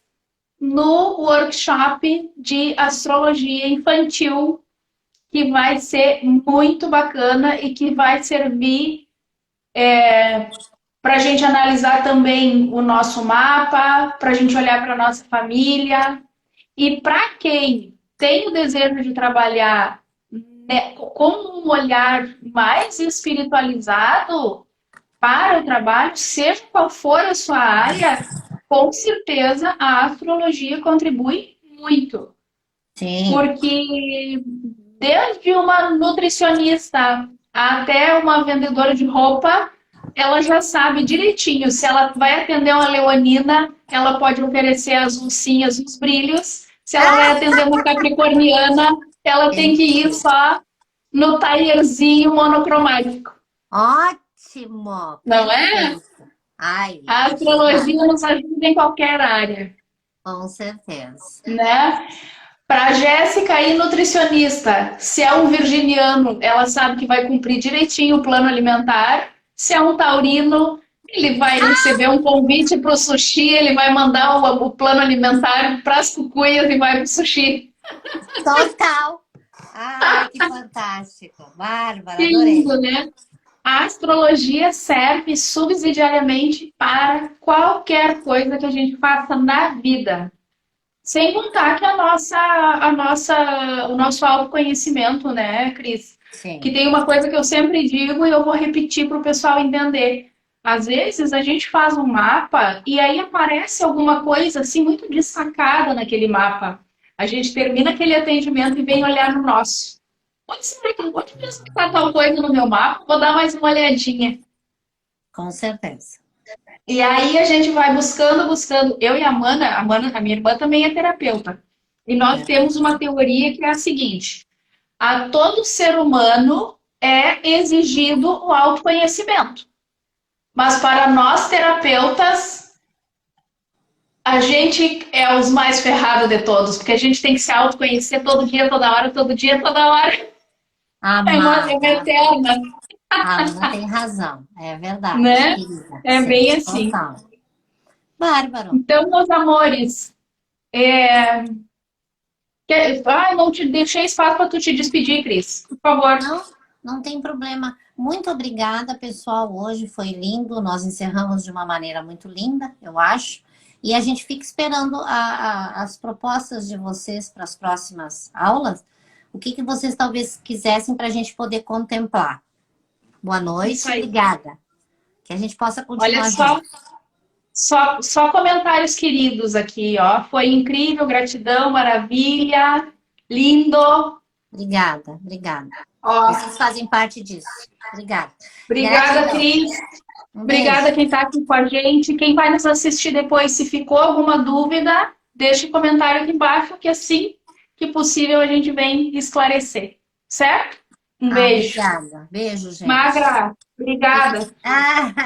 no workshop de astrologia infantil, que vai ser muito bacana e que vai servir para a gente analisar também o nosso mapa, para a gente olhar para a nossa família. E para quem tem o desejo de trabalhar, né, com um olhar mais espiritualizado para o trabalho, seja qual for a sua área, com certeza a astrologia contribui muito. Sim. Porque desde uma nutricionista até uma vendedora de roupa, ela já sabe direitinho. Se ela vai atender uma leonina, ela pode oferecer as oncinhas, os brilhos. Se ela vai atender uma capricorniana, ela tem que ir só no taierzinho monocromático. Ótimo! Não é? Ai, a astrologia nos ajuda em qualquer área. Com certeza. Né? Para a Jéssica aí, nutricionista, se é um virginiano, ela sabe que vai cumprir direitinho o plano alimentar. Se é um taurino, ele vai receber um convite para o sushi, ele vai mandar o plano alimentar para as cucuias e vai para o sushi. Total! Ai, que fantástico! Bárbara, que adorei. lindo, né? A astrologia serve subsidiariamente para qualquer coisa que a gente faça na vida. Sem contar que o nosso autoconhecimento, né, Cris? Sim. Que tem uma coisa que eu sempre digo e eu vou repetir para o pessoal entender. Às vezes a gente faz um mapa e aí aparece alguma coisa assim muito destacada naquele mapa. A gente termina aquele atendimento e vem olhar no nosso. Onde será que está tal coisa no meu mapa? Vou dar mais uma olhadinha. Com certeza. E aí a gente vai buscando. Eu e a minha irmã também é terapeuta. E nós temos uma teoria que é a seguinte: a todo ser humano é exigido o autoconhecimento. Mas para nós terapeutas, a gente é os mais ferrados de todos, porque a gente tem que se autoconhecer todo dia, toda hora, todo dia, toda hora. Amada. É uma eterna. Ana tem razão, é verdade. Né? Querida. É bem assim. Total. Bárbaro. Então, meus amores, não te deixei espaço para tu te despedir, Cris. Por favor. Não tem problema. Muito obrigada, pessoal. Hoje foi lindo. Nós encerramos de uma maneira muito linda, eu acho. E a gente fica esperando as propostas de vocês para as próximas aulas. O que vocês talvez quisessem para a gente poder contemplar. Boa noite, obrigada. Que a gente possa continuar. Olha só comentários queridos aqui, ó. Foi incrível, gratidão, maravilha, lindo. Obrigada. Vocês fazem parte disso. Obrigada. Obrigada, Cris. Obrigada quem está aqui com a gente. Quem vai nos assistir depois, se ficou alguma dúvida, deixe um comentário aqui embaixo, que assim que possível a gente vem esclarecer. Certo? Um beijo. Obrigada. Beijo, gente. Magra, obrigada.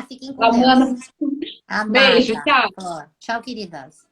Fiquem com Deus. Beijo, tchau. Tchau, queridas.